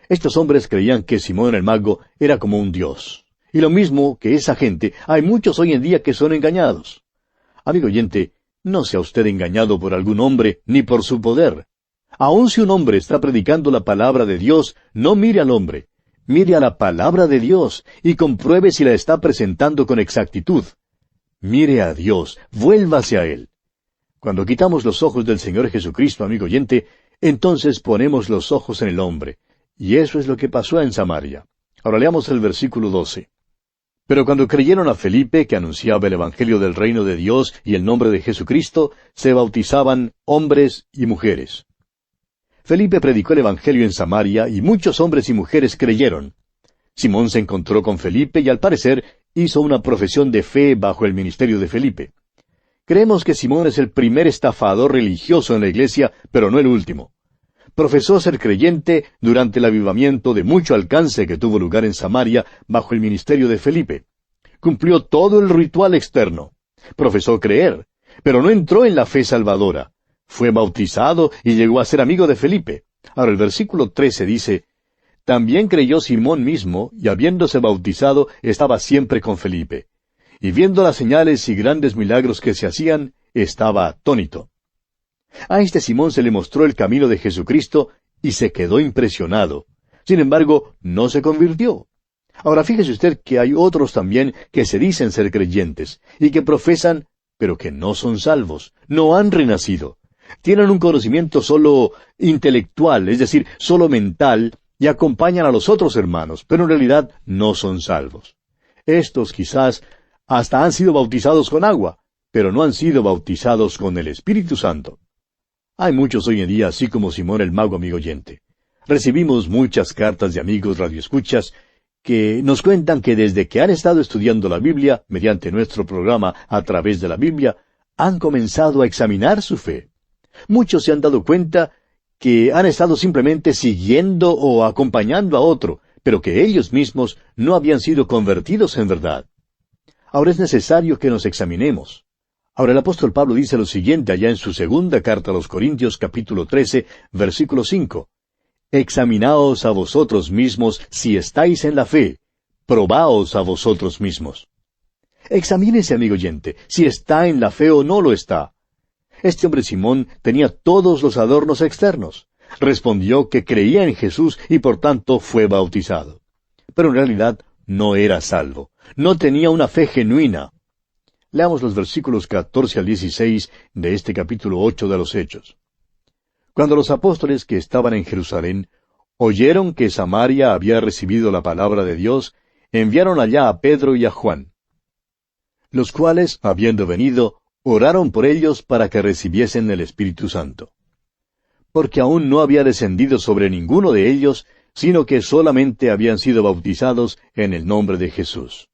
Estos hombres creían que Simón el mago era como un dios. Y lo mismo que esa gente, hay muchos hoy en día que son engañados. Amigo oyente, no sea usted engañado por algún hombre, ni por su poder. Aun si un hombre está predicando la palabra de Dios, no mire al hombre. Mire a la palabra de Dios y compruebe si la está presentando con exactitud. Mire a Dios, vuélvase a Él. Cuando quitamos los ojos del Señor Jesucristo, amigo oyente, entonces ponemos los ojos en el hombre. Y eso es lo que pasó en Samaria. Ahora leamos el versículo 12. Pero cuando creyeron a Felipe, que anunciaba el Evangelio del reino de Dios y el nombre de Jesucristo, se bautizaban hombres y mujeres. Felipe predicó el Evangelio en Samaria y muchos hombres y mujeres creyeron. Simón se encontró con Felipe y al parecer hizo una profesión de fe bajo el ministerio de Felipe. Creemos que Simón es el primer estafador religioso en la iglesia, pero no el último. Profesó ser creyente durante el avivamiento de mucho alcance que tuvo lugar en Samaria bajo el ministerio de Felipe. Cumplió todo el ritual externo. Profesó creer, pero no entró en la fe salvadora. Fue bautizado y llegó a ser amigo de Felipe. Ahora el versículo 13 dice, «También creyó Simón mismo, y habiéndose bautizado, estaba siempre con Felipe. Y viendo las señales y grandes milagros que se hacían, estaba atónito». A este Simón se le mostró el camino de Jesucristo y se quedó impresionado. Sin embargo, no se convirtió. Ahora fíjese usted que hay otros también que se dicen ser creyentes y que profesan, pero que no son salvos, no han renacido. Tienen un conocimiento solo intelectual, es decir, solo mental, y acompañan a los otros hermanos, pero en realidad no son salvos. Estos quizás hasta han sido bautizados con agua, pero no han sido bautizados con el Espíritu Santo. Hay muchos hoy en día, así como Simón el mago, amigo oyente. Recibimos muchas cartas de amigos radioescuchas que nos cuentan que desde que han estado estudiando la Biblia, mediante nuestro programa A Través de la Biblia, han comenzado a examinar su fe. Muchos se han dado cuenta que han estado simplemente siguiendo o acompañando a otro, pero que ellos mismos no habían sido convertidos en verdad. Ahora es necesario que nos examinemos. Ahora el apóstol Pablo dice lo siguiente allá en su segunda carta a los Corintios, capítulo 13, versículo 5. «Examinaos a vosotros mismos si estáis en la fe, probaos a vosotros mismos». Examínese, amigo oyente, si está en la fe o no lo está. Este hombre Simón tenía todos los adornos externos. Respondió que creía en Jesús y por tanto fue bautizado. Pero en realidad no era salvo. No tenía una fe genuina. Leamos los versículos 14 al 16 de este capítulo 8 de los Hechos. Cuando los apóstoles que estaban en Jerusalén oyeron que Samaria había recibido la palabra de Dios, enviaron allá a Pedro y a Juan, los cuales, habiendo venido, oraron por ellos para que recibiesen el Espíritu Santo. Porque aún no había descendido sobre ninguno de ellos, sino que solamente habían sido bautizados en el nombre de Jesús.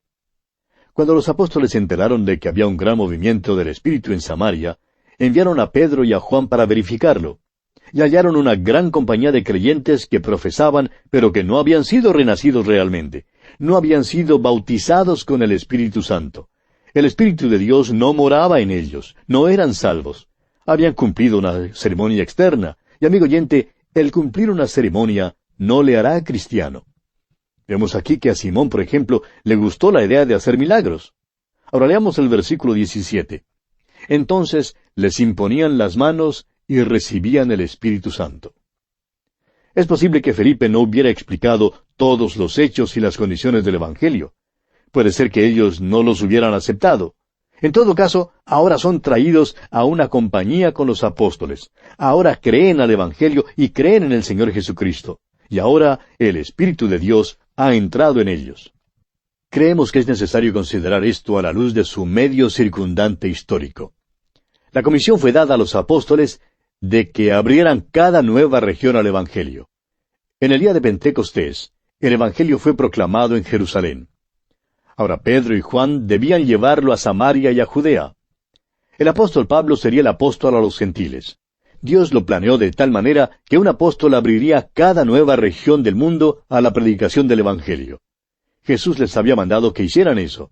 Cuando los apóstoles se enteraron de que había un gran movimiento del Espíritu en Samaria, enviaron a Pedro y a Juan para verificarlo, y hallaron una gran compañía de creyentes que profesaban, pero que no habían sido renacidos realmente, no habían sido bautizados con el Espíritu Santo. El Espíritu de Dios no moraba en ellos, no eran salvos. Habían cumplido una ceremonia externa, y amigo oyente, el cumplir una ceremonia no le hará cristiano. Vemos aquí que a Simón, por ejemplo, le gustó la idea de hacer milagros. Ahora leamos el versículo 17. Entonces les imponían las manos y recibían el Espíritu Santo. Es posible que Felipe no hubiera explicado todos los hechos y las condiciones del Evangelio. Puede ser que ellos no los hubieran aceptado. En todo caso, ahora son traídos a una compañía con los apóstoles. Ahora creen al Evangelio y creen en el Señor Jesucristo. Y ahora el Espíritu de Dios ha entrado en ellos. Creemos que es necesario considerar esto a la luz de su medio circundante histórico. La comisión fue dada a los apóstoles de que abrieran cada nueva región al Evangelio. En el día de Pentecostés, el Evangelio fue proclamado en Jerusalén. Ahora Pedro y Juan debían llevarlo a Samaria y a Judea. El apóstol Pablo sería el apóstol a los gentiles. Dios lo planeó de tal manera que un apóstol abriría cada nueva región del mundo a la predicación del Evangelio. Jesús les había mandado que hicieran eso.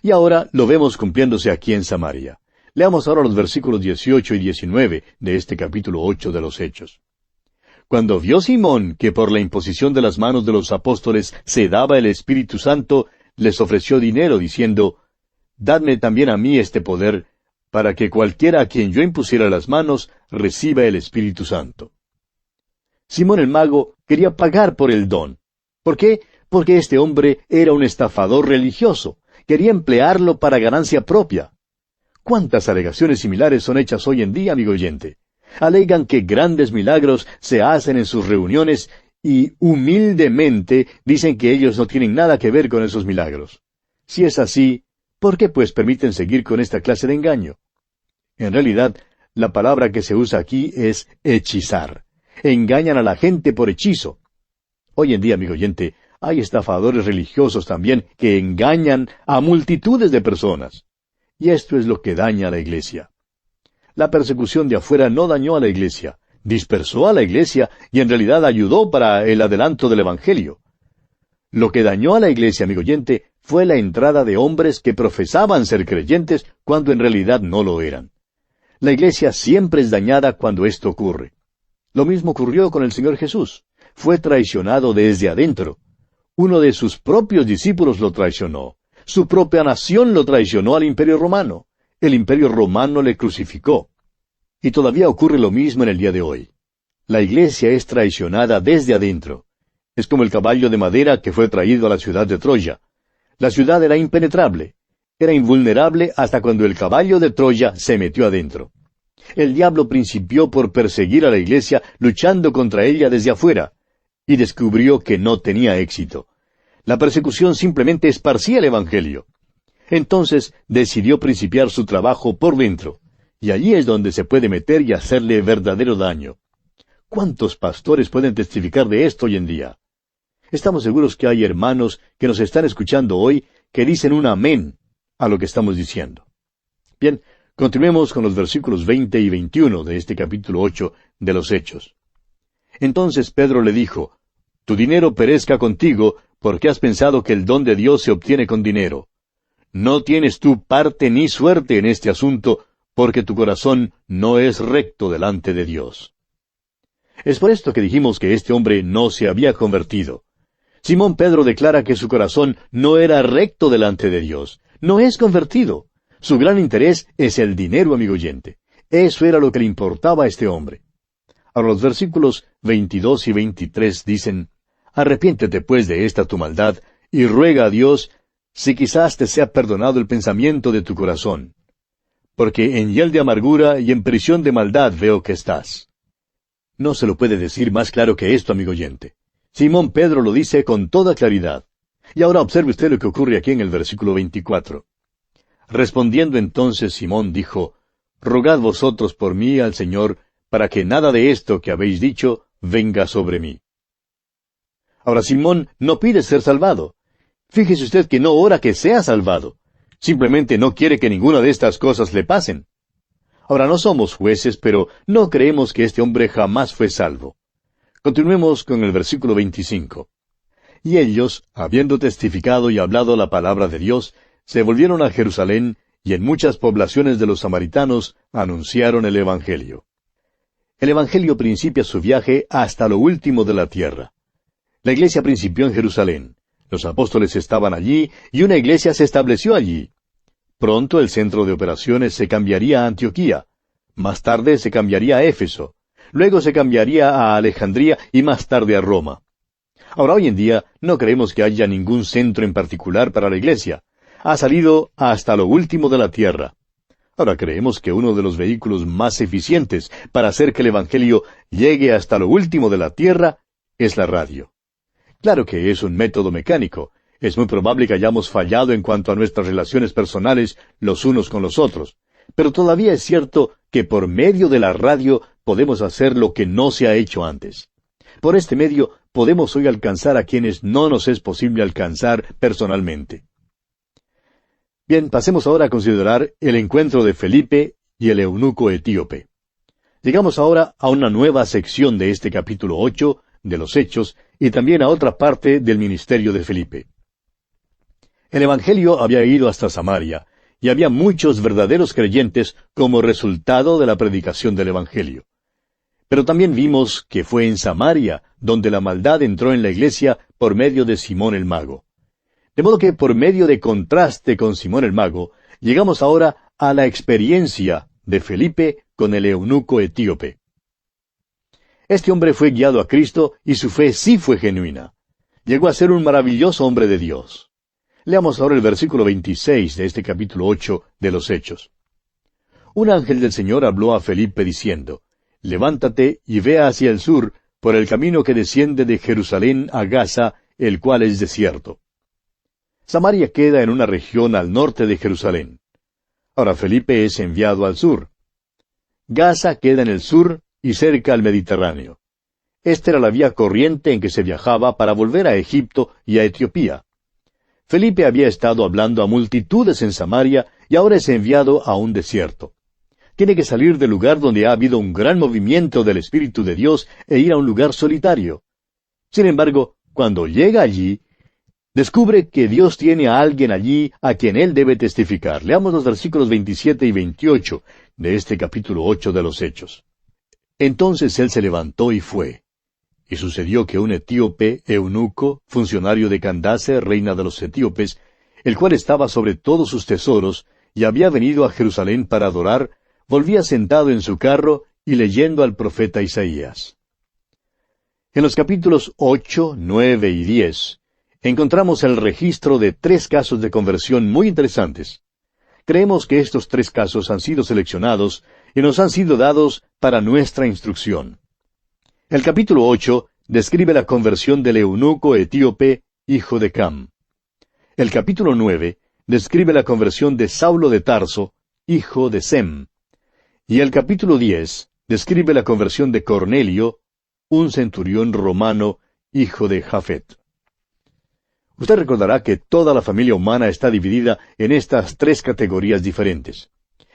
Y ahora lo vemos cumpliéndose aquí en Samaria. Leamos ahora los versículos 18 y 19 de este capítulo 8 de los Hechos. Cuando vio Simón que por la imposición de las manos de los apóstoles se daba el Espíritu Santo, les ofreció dinero, diciendo, «Dadme también a mí este poder, para que cualquiera a quien yo impusiera las manos reciba el Espíritu Santo». Simón el mago quería pagar por el don. ¿Por qué? Porque este hombre era un estafador religioso. Quería emplearlo para ganancia propia. ¿Cuántas alegaciones similares son hechas hoy en día, amigo oyente? Alegan que grandes milagros se hacen en sus reuniones y humildemente dicen que ellos no tienen nada que ver con esos milagros. Si es así, ¿por qué pues permiten seguir con esta clase de engaño? En realidad, la palabra que se usa aquí es hechizar. Engañan a la gente por hechizo. Hoy en día, amigo oyente, hay estafadores religiosos también que engañan a multitudes de personas. Y esto es lo que daña a la iglesia. La persecución de afuera no dañó a la iglesia, dispersó a la iglesia y en realidad ayudó para el adelanto del Evangelio. Lo que dañó a la iglesia, amigo oyente, fue la entrada de hombres que profesaban ser creyentes cuando en realidad no lo eran. La iglesia siempre es dañada cuando esto ocurre. Lo mismo ocurrió con el Señor Jesús. Fue traicionado desde adentro. Uno de sus propios discípulos lo traicionó. Su propia nación lo traicionó al Imperio Romano. El Imperio Romano le crucificó. Y todavía ocurre lo mismo en el día de hoy. La iglesia es traicionada desde adentro. Es como el caballo de madera que fue traído a la ciudad de Troya. La ciudad era impenetrable. Era invulnerable hasta cuando el caballo de Troya se metió adentro. El diablo principió por perseguir a la iglesia luchando contra ella desde afuera, y descubrió que no tenía éxito. La persecución simplemente esparcía el Evangelio. Entonces decidió principiar su trabajo por dentro, y allí es donde se puede meter y hacerle verdadero daño. ¿Cuántos pastores pueden testificar de esto hoy en día? Estamos seguros que hay hermanos que nos están escuchando hoy que dicen un amén a lo que estamos diciendo. Bien, continuemos con los versículos 20 y 21 de este capítulo 8 de los Hechos. Entonces Pedro le dijo, «Tu dinero perezca contigo, porque has pensado que el don de Dios se obtiene con dinero. No tienes tú parte ni suerte en este asunto, porque tu corazón no es recto delante de Dios». Es por esto que dijimos que este hombre no se había convertido. Simón Pedro declara que su corazón no era recto delante de Dios. No es convertido. Su gran interés es el dinero, amigo oyente. Eso era lo que le importaba a este hombre. Ahora los versículos 22 y 23 dicen, «Arrepiéntete pues de esta tu maldad, y ruega a Dios, si quizás te sea perdonado el pensamiento de tu corazón. Porque en hiel de amargura y en prisión de maldad veo que estás». No se lo puede decir más claro que esto, amigo oyente. Simón Pedro lo dice con toda claridad. Y ahora observe usted lo que ocurre aquí en el versículo 24. Respondiendo entonces Simón dijo, Rogad vosotros por mí al Señor, para que nada de esto que habéis dicho venga sobre mí. Ahora Simón no pide ser salvado. Fíjese usted que no ora que sea salvado. Simplemente no quiere que ninguna de estas cosas le pasen. Ahora no somos jueces, pero no creemos que este hombre jamás fue salvo. Continuemos con el versículo 25. Y ellos, habiendo testificado y hablado la palabra de Dios, se volvieron a Jerusalén, y en muchas poblaciones de los samaritanos anunciaron el Evangelio. El Evangelio principia su viaje hasta lo último de la tierra. La iglesia principió en Jerusalén. Los apóstoles estaban allí, y una iglesia se estableció allí. Pronto el centro de operaciones se cambiaría a Antioquía. Más tarde se cambiaría a Éfeso. Luego se cambiaría a Alejandría y más tarde a Roma. Ahora, hoy en día, no creemos que haya ningún centro en particular para la iglesia. Ha salido hasta lo último de la tierra. Ahora creemos que uno de los vehículos más eficientes para hacer que el Evangelio llegue hasta lo último de la tierra es la radio. Claro que es un método mecánico. Es muy probable que hayamos fallado en cuanto a nuestras relaciones personales los unos con los otros. Pero todavía es cierto que por medio de la radio podemos hacer lo que no se ha hecho antes. Por este medio podemos hoy alcanzar a quienes no nos es posible alcanzar personalmente. Bien, pasemos ahora a considerar el encuentro de Felipe y el eunuco etíope. Llegamos ahora a una nueva sección de este capítulo 8 de los Hechos y también a otra parte del ministerio de Felipe. El Evangelio había ido hasta Samaria, y había muchos verdaderos creyentes como resultado de la predicación del Evangelio. Pero también vimos que fue en Samaria donde la maldad entró en la iglesia por medio de Simón el Mago. De modo que por medio de contraste con Simón el Mago, llegamos ahora a la experiencia de Felipe con el eunuco etíope. Este hombre fue guiado a Cristo y su fe sí fue genuina. Llegó a ser un maravilloso hombre de Dios. Leamos ahora el versículo 26 de este capítulo 8 de los Hechos. Un ángel del Señor habló a Felipe diciendo, Levántate y ve hacia el sur, por el camino que desciende de Jerusalén a Gaza, el cual es desierto. Samaria queda en una región al norte de Jerusalén. Ahora Felipe es enviado al sur. Gaza queda en el sur y cerca al Mediterráneo. Esta era la vía corriente en que se viajaba para volver a Egipto y a Etiopía. Felipe había estado hablando a multitudes en Samaria y ahora es enviado a un desierto. Tiene que salir del lugar donde ha habido un gran movimiento del Espíritu de Dios e ir a un lugar solitario. Sin embargo, cuando llega allí, descubre que Dios tiene a alguien allí a quien él debe testificar. Leamos los versículos 27 y 28 de este capítulo 8 de los Hechos. Entonces él se levantó y fue. Y sucedió que un etíope, eunuco, funcionario de Candace, reina de los etíopes, el cual estaba sobre todos sus tesoros, y había venido a Jerusalén para adorar, volvía sentado en su carro y leyendo al profeta Isaías. En los capítulos 8, 9 y 10, encontramos el registro de 3 casos de conversión muy interesantes. Creemos que estos 3 casos han sido seleccionados y nos han sido dados para nuestra instrucción. El capítulo 8 describe la conversión del eunuco etíope, hijo de Cam. El capítulo 9 describe la conversión de Saulo de Tarso, hijo de Sem. Y el capítulo 10 describe la conversión de Cornelio, un centurión romano, hijo de Jafet. Usted recordará que toda la familia humana está dividida en estas 3 categorías diferentes.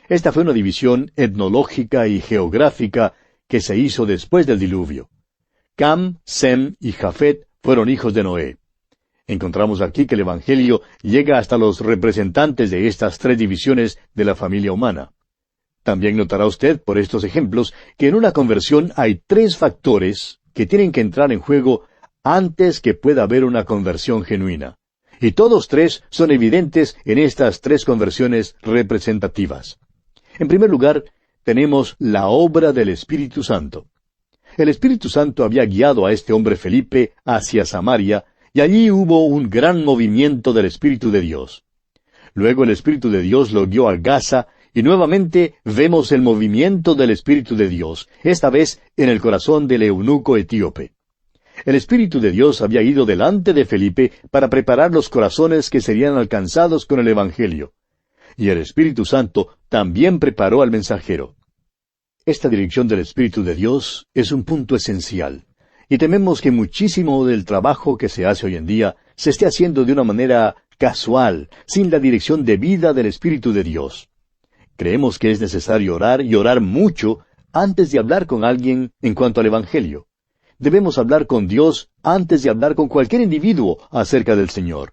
Esta fue una división etnológica y geográfica que se hizo después del diluvio. Cam, Sem y Jafet fueron hijos de Noé. Encontramos aquí que el Evangelio llega hasta los representantes de estas 3 divisiones de la familia humana. También notará usted, por estos ejemplos, que en una conversión hay 3 factores que tienen que entrar en juego antes que pueda haber una conversión genuina. Y todos 3 son evidentes en estas 3 conversiones representativas. En primer lugar, tenemos la obra del Espíritu Santo. El Espíritu Santo había guiado a este hombre Felipe hacia Samaria, y allí hubo un gran movimiento del Espíritu de Dios. Luego el Espíritu de Dios lo guió a Gaza, Y nuevamente vemos el movimiento del Espíritu de Dios, esta vez en el corazón del eunuco etíope. El Espíritu de Dios había ido delante de Felipe para preparar los corazones que serían alcanzados con el Evangelio. Y el Espíritu Santo también preparó al mensajero. Esta dirección del Espíritu de Dios es un punto esencial. Y tememos que muchísimo del trabajo que se hace hoy en día se esté haciendo de una manera casual, sin la dirección debida del Espíritu de Dios. Creemos que es necesario orar y orar mucho antes de hablar con alguien en cuanto al Evangelio. Debemos hablar con Dios antes de hablar con cualquier individuo acerca del Señor.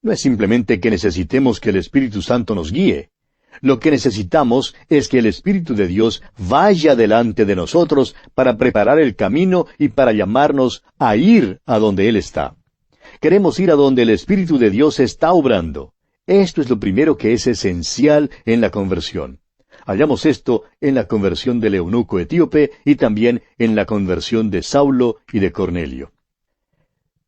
No es simplemente que necesitemos que el Espíritu Santo nos guíe. Lo que necesitamos es que el Espíritu de Dios vaya delante de nosotros para preparar el camino y para llamarnos a ir a donde Él está. Queremos ir a donde el Espíritu de Dios está obrando. Esto es lo primero que es esencial en la conversión. Hallamos esto en la conversión del eunuco etíope y también en la conversión de Saulo y de Cornelio.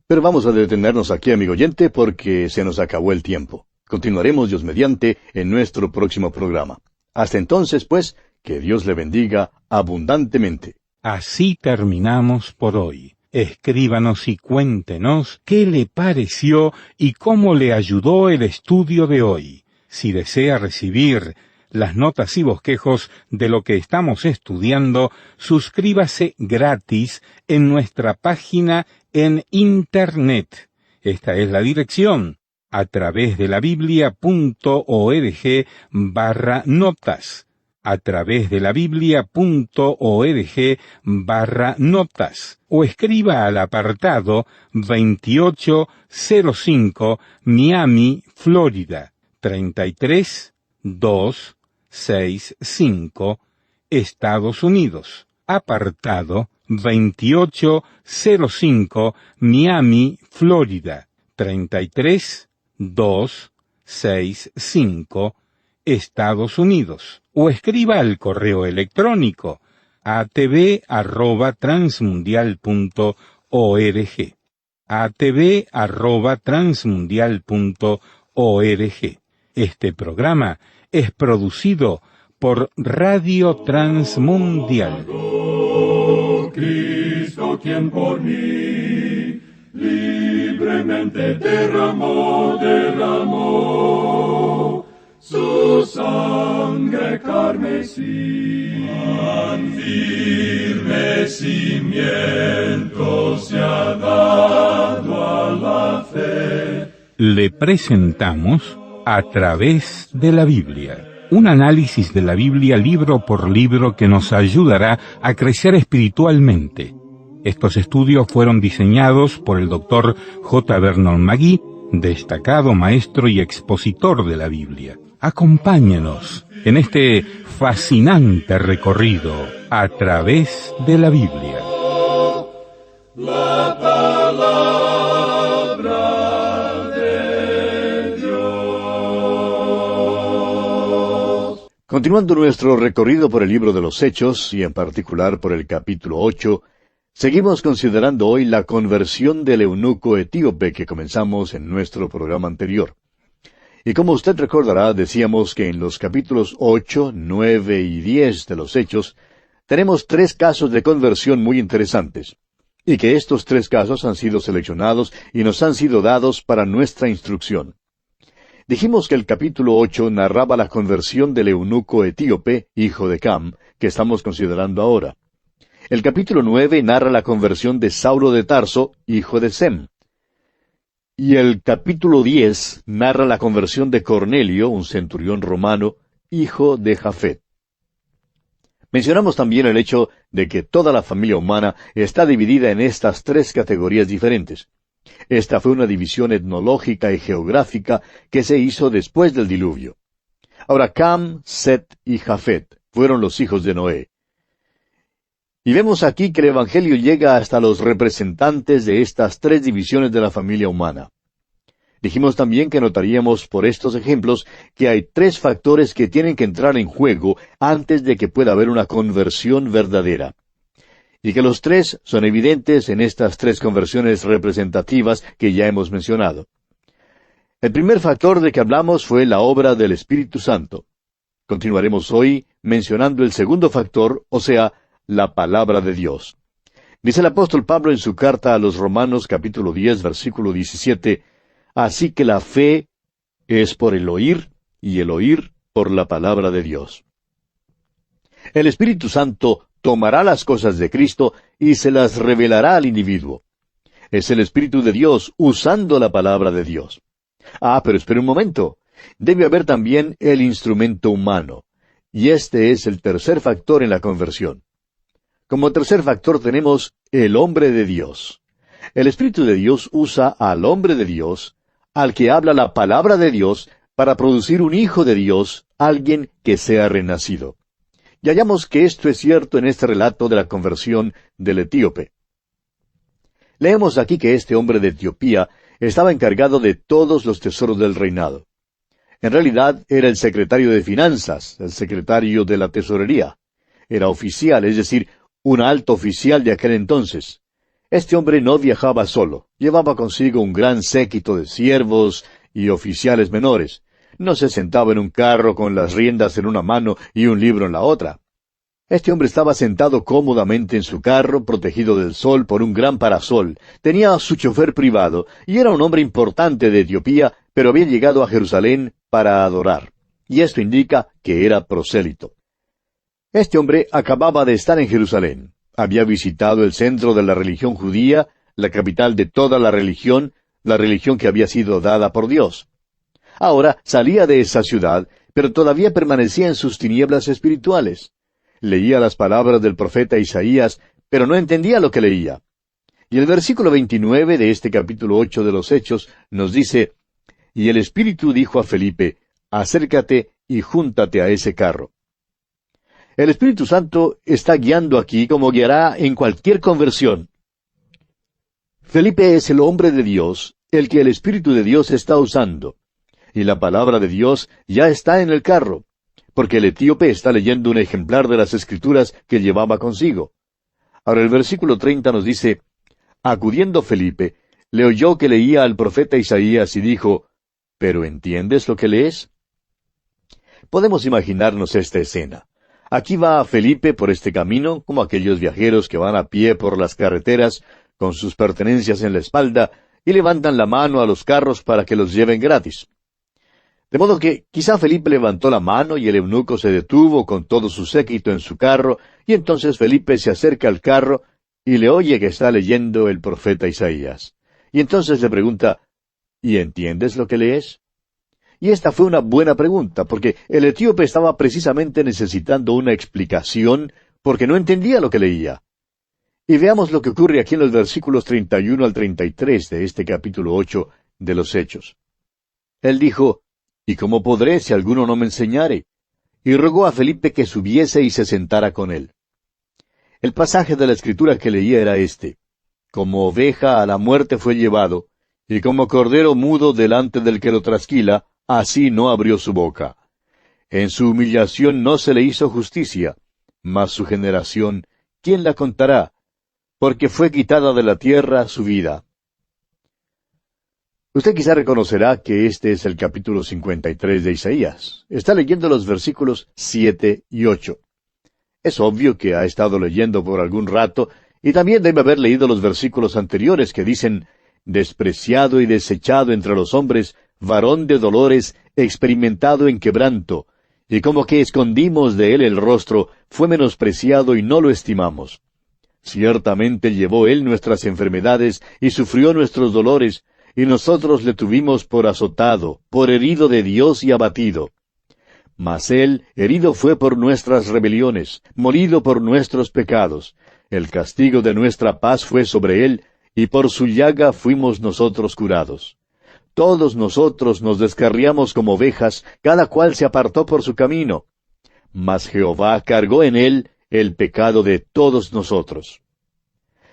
Pero vamos a detenernos aquí, amigo oyente, porque se nos acabó el tiempo. Continuaremos, Dios mediante, en nuestro próximo programa. Hasta entonces, pues, que Dios le bendiga abundantemente. Así terminamos por hoy. Escríbanos y cuéntenos qué le pareció y cómo le ayudó el estudio de hoy. Si desea recibir las notas y bosquejos de lo que estamos estudiando, suscríbase gratis en nuestra página en Internet. Esta es la dirección: a través de la biblia.org/notas. A través de la biblia.org/notas. O escriba al apartado 2805 Miami, Florida, 33265, Estados Unidos. Apartado 2805 Miami, Florida, 33265, Estados Unidos. O escriba al correo electrónico atv@transmundial.org. atv@transmundial.org. Este programa es producido por Radio Transmundial. Cristo, quien por mí libremente derramó su sangre carmesí. Tan firme cimiento se ha dado a la fe. Le presentamos A través de la Biblia, un análisis de la Biblia libro por libro que nos ayudará a crecer espiritualmente. Estos estudios fueron diseñados por el Dr. J. Vernon McGee, destacado maestro y expositor de la Biblia. Acompáñenos en este fascinante recorrido a través de la Biblia. La palabra de Dios. Continuando nuestro recorrido por el libro de los Hechos, y en particular por el capítulo 8, seguimos considerando hoy la conversión del eunuco etíope que comenzamos en nuestro programa anterior. Y como usted recordará, decíamos que en los capítulos 8, 9 y 10 de los Hechos, tenemos 3 casos de conversión muy interesantes, y que estos 3 casos han sido seleccionados y nos han sido dados para nuestra instrucción. Dijimos que el capítulo 8 narraba la conversión del eunuco etíope, hijo de Cam, que estamos considerando ahora. El capítulo 9 narra la conversión de Saulo de Tarso, hijo de Sem. Y el capítulo 10 narra la conversión de Cornelio, un centurión romano, hijo de Jafet. Mencionamos también el hecho de que toda la familia humana está dividida en estas 3 categorías diferentes. Esta fue una división etnológica y geográfica que se hizo después del diluvio. Ahora, Cam, Set y Jafet fueron los hijos de Noé. Y vemos aquí que el Evangelio llega hasta los representantes de estas 3 divisiones de la familia humana. Dijimos también que notaríamos por estos ejemplos que hay 3 factores que tienen que entrar en juego antes de que pueda haber una conversión verdadera. Y que los 3 son evidentes en estas 3 conversiones representativas que ya hemos mencionado. El primer factor de que hablamos fue la obra del Espíritu Santo. Continuaremos hoy mencionando el segundo factor, o sea, la palabra de Dios. Dice el apóstol Pablo en su carta a los Romanos capítulo 10, versículo 17, así que la fe es por el oír, y el oír por la palabra de Dios. El Espíritu Santo tomará las cosas de Cristo y se las revelará al individuo. Es el Espíritu de Dios usando la palabra de Dios. Pero espere un momento. Debe haber también el instrumento humano. Y este es el tercer factor en la conversión. Como tercer factor tenemos el hombre de Dios. El Espíritu de Dios usa al hombre de Dios, al que habla la palabra de Dios, para producir un hijo de Dios, alguien que sea renacido. Y hallamos que esto es cierto en este relato de la conversión del etíope. Leemos aquí que este hombre de Etiopía estaba encargado de todos los tesoros del reinado. En realidad era el secretario de finanzas, el secretario de la tesorería. Era oficial, es decir, un alto oficial de aquel entonces. Este hombre no viajaba solo, llevaba consigo un gran séquito de siervos y oficiales menores. No se sentaba en un carro con las riendas en una mano y un libro en la otra. Este hombre estaba sentado cómodamente en su carro, protegido del sol por un gran parasol. Tenía su chofer privado, y era un hombre importante de Etiopía, pero había llegado a Jerusalén para adorar. Y esto indica que era prosélito. Este hombre acababa de estar en Jerusalén. Había visitado el centro de la religión judía, la capital de toda la religión que había sido dada por Dios. Ahora salía de esa ciudad, pero todavía permanecía en sus tinieblas espirituales. Leía las palabras del profeta Isaías, pero no entendía lo que leía. Y el versículo 29 de este capítulo 8 de los Hechos nos dice, y el Espíritu dijo a Felipe, acércate y júntate a ese carro. El Espíritu Santo está guiando aquí como guiará en cualquier conversión. Felipe es el hombre de Dios, el que el Espíritu de Dios está usando. Y la palabra de Dios ya está en el carro, porque el etíope está leyendo un ejemplar de las Escrituras que llevaba consigo. Ahora el versículo 30 nos dice, acudiendo Felipe, le oyó que leía al profeta Isaías y dijo, ¿pero entiendes lo que lees? Podemos imaginarnos esta escena. Aquí va Felipe por este camino, como aquellos viajeros que van a pie por las carreteras, con sus pertenencias en la espalda, y levantan la mano a los carros para que los lleven gratis. De modo que quizá Felipe levantó la mano y el eunuco se detuvo con todo su séquito en su carro, y entonces Felipe se acerca al carro y le oye que está leyendo el profeta Isaías. Y entonces le pregunta, ¿y entiendes lo que lees? Y esta fue una buena pregunta, porque el etíope estaba precisamente necesitando una explicación, porque no entendía lo que leía. Y veamos lo que ocurre aquí en los versículos 31 al 33 de este capítulo 8 de los Hechos. Él dijo, ¿y cómo podré si alguno no me enseñare? Y rogó a Felipe que subiese y se sentara con él. El pasaje de la Escritura que leía era este, como oveja a la muerte fue llevado, y como cordero mudo delante del que lo trasquila, así no abrió su boca. En su humillación no se le hizo justicia, mas su generación, ¿quién la contará? Porque fue quitada de la tierra su vida. Usted quizá reconocerá que este es el capítulo 53 de Isaías. Está leyendo los versículos 7 y 8. Es obvio que ha estado leyendo por algún rato, y también debe haber leído los versículos anteriores que dicen, despreciado y desechado entre los hombres, varón de dolores, experimentado en quebranto, y como que escondimos de él el rostro, fue menospreciado y no lo estimamos. Ciertamente llevó él nuestras enfermedades y sufrió nuestros dolores, y nosotros le tuvimos por azotado, por herido de Dios y abatido. Mas él herido fue por nuestras rebeliones, molido por nuestros pecados. El castigo de nuestra paz fue sobre él, y por su llaga fuimos nosotros curados. Todos nosotros nos descarriamos como ovejas, cada cual se apartó por su camino. Mas Jehová cargó en él el pecado de todos nosotros.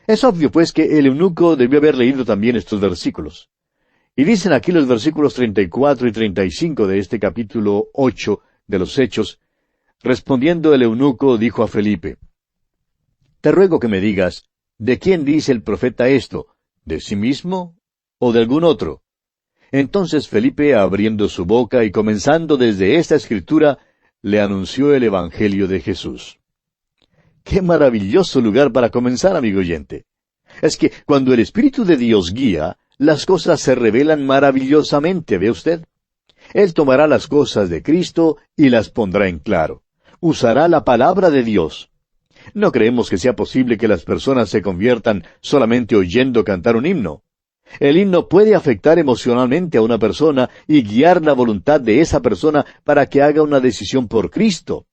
Es obvio, pues, que el eunuco debió haber leído también estos versículos. Y dicen aquí los versículos 34 y 35 de este capítulo 8 de los Hechos, respondiendo el eunuco dijo a Felipe, te ruego que me digas, ¿de quién dice el profeta esto? ¿De sí mismo o de algún otro? Entonces Felipe, abriendo su boca y comenzando desde esta escritura, le anunció el Evangelio de Jesús. ¡Qué maravilloso lugar para comenzar, amigo oyente! Es que cuando el Espíritu de Dios guía, las cosas se revelan maravillosamente, ¿ve usted? Él tomará las cosas de Cristo y las pondrá en claro. Usará la palabra de Dios. No creemos que sea posible que las personas se conviertan solamente oyendo cantar un himno. El himno puede afectar emocionalmente a una persona y guiar la voluntad de esa persona para que haga una decisión por Cristo.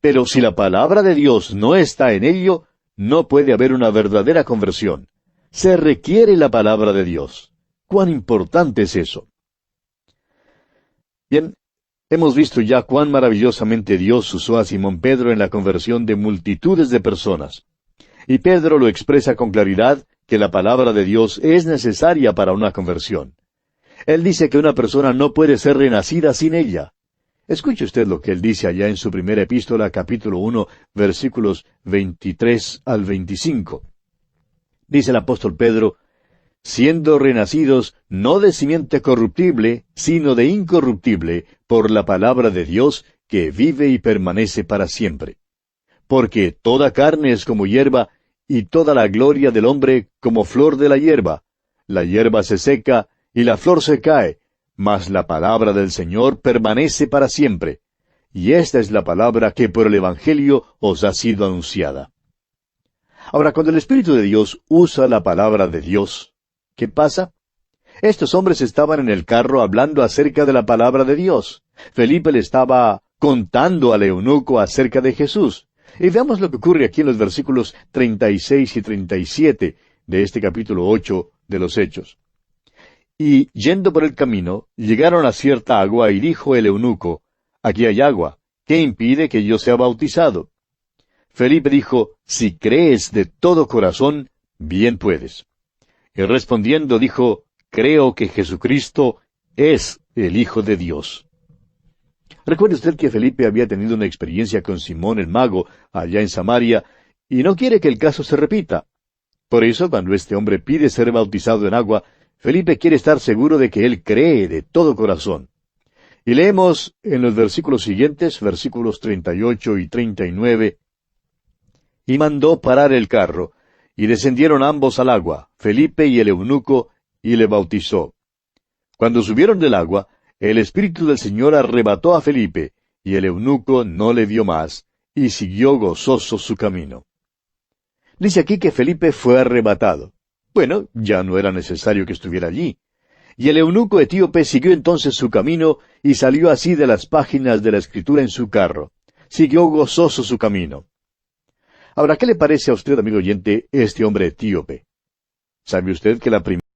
Pero si la palabra de Dios no está en ello, no puede haber una verdadera conversión. Se requiere la palabra de Dios. ¿Cuán importante es eso? Bien, hemos visto ya cuán maravillosamente Dios usó a Simón Pedro en la conversión de multitudes de personas. Y Pedro lo expresa con claridad que la palabra de Dios es necesaria para una conversión. Él dice que una persona no puede ser renacida sin ella. Escuche usted lo que él dice allá en su primera epístola, capítulo 1, versículos 23 al 25. Dice el apóstol Pedro, siendo renacidos no de simiente corruptible, sino de incorruptible, por la palabra de Dios, que vive y permanece para siempre. Porque toda carne es como hierba, y toda la gloria del hombre como flor de la hierba. La hierba se seca, y la flor se cae, mas la palabra del Señor permanece para siempre. Y esta es la palabra que por el Evangelio os ha sido anunciada. Ahora, cuando el Espíritu de Dios usa la palabra de Dios, ¿qué pasa? Estos hombres estaban en el carro hablando acerca de la palabra de Dios. Felipe le estaba contando al eunuco acerca de Jesús. Y veamos lo que ocurre aquí en los versículos 36 y 37 de este capítulo 8 de los Hechos. Y, yendo por el camino, llegaron a cierta agua, y dijo el eunuco, aquí hay agua, ¿qué impide que yo sea bautizado? Felipe dijo, si crees de todo corazón, bien puedes. Y respondiendo dijo, creo que Jesucristo es el Hijo de Dios. Recuerde usted que Felipe había tenido una experiencia con Simón el mago allá en Samaria, y no quiere que el caso se repita. Por eso, cuando este hombre pide ser bautizado en agua, Felipe quiere estar seguro de que él cree de todo corazón. Y leemos en los versículos siguientes, versículos 38 y 39, y mandó parar el carro, y descendieron ambos al agua, Felipe y el eunuco, y le bautizó. Cuando subieron del agua, el Espíritu del Señor arrebató a Felipe, y el eunuco no le vio más, y siguió gozoso su camino. Dice aquí que Felipe fue arrebatado. Bueno, ya no era necesario que estuviera allí. Y el eunuco etíope siguió entonces su camino, y salió así de las páginas de la Escritura en su carro. Siguió gozoso su camino. Ahora, ¿qué le parece a usted, amigo oyente, este hombre etíope? ¿Sabe usted que la primera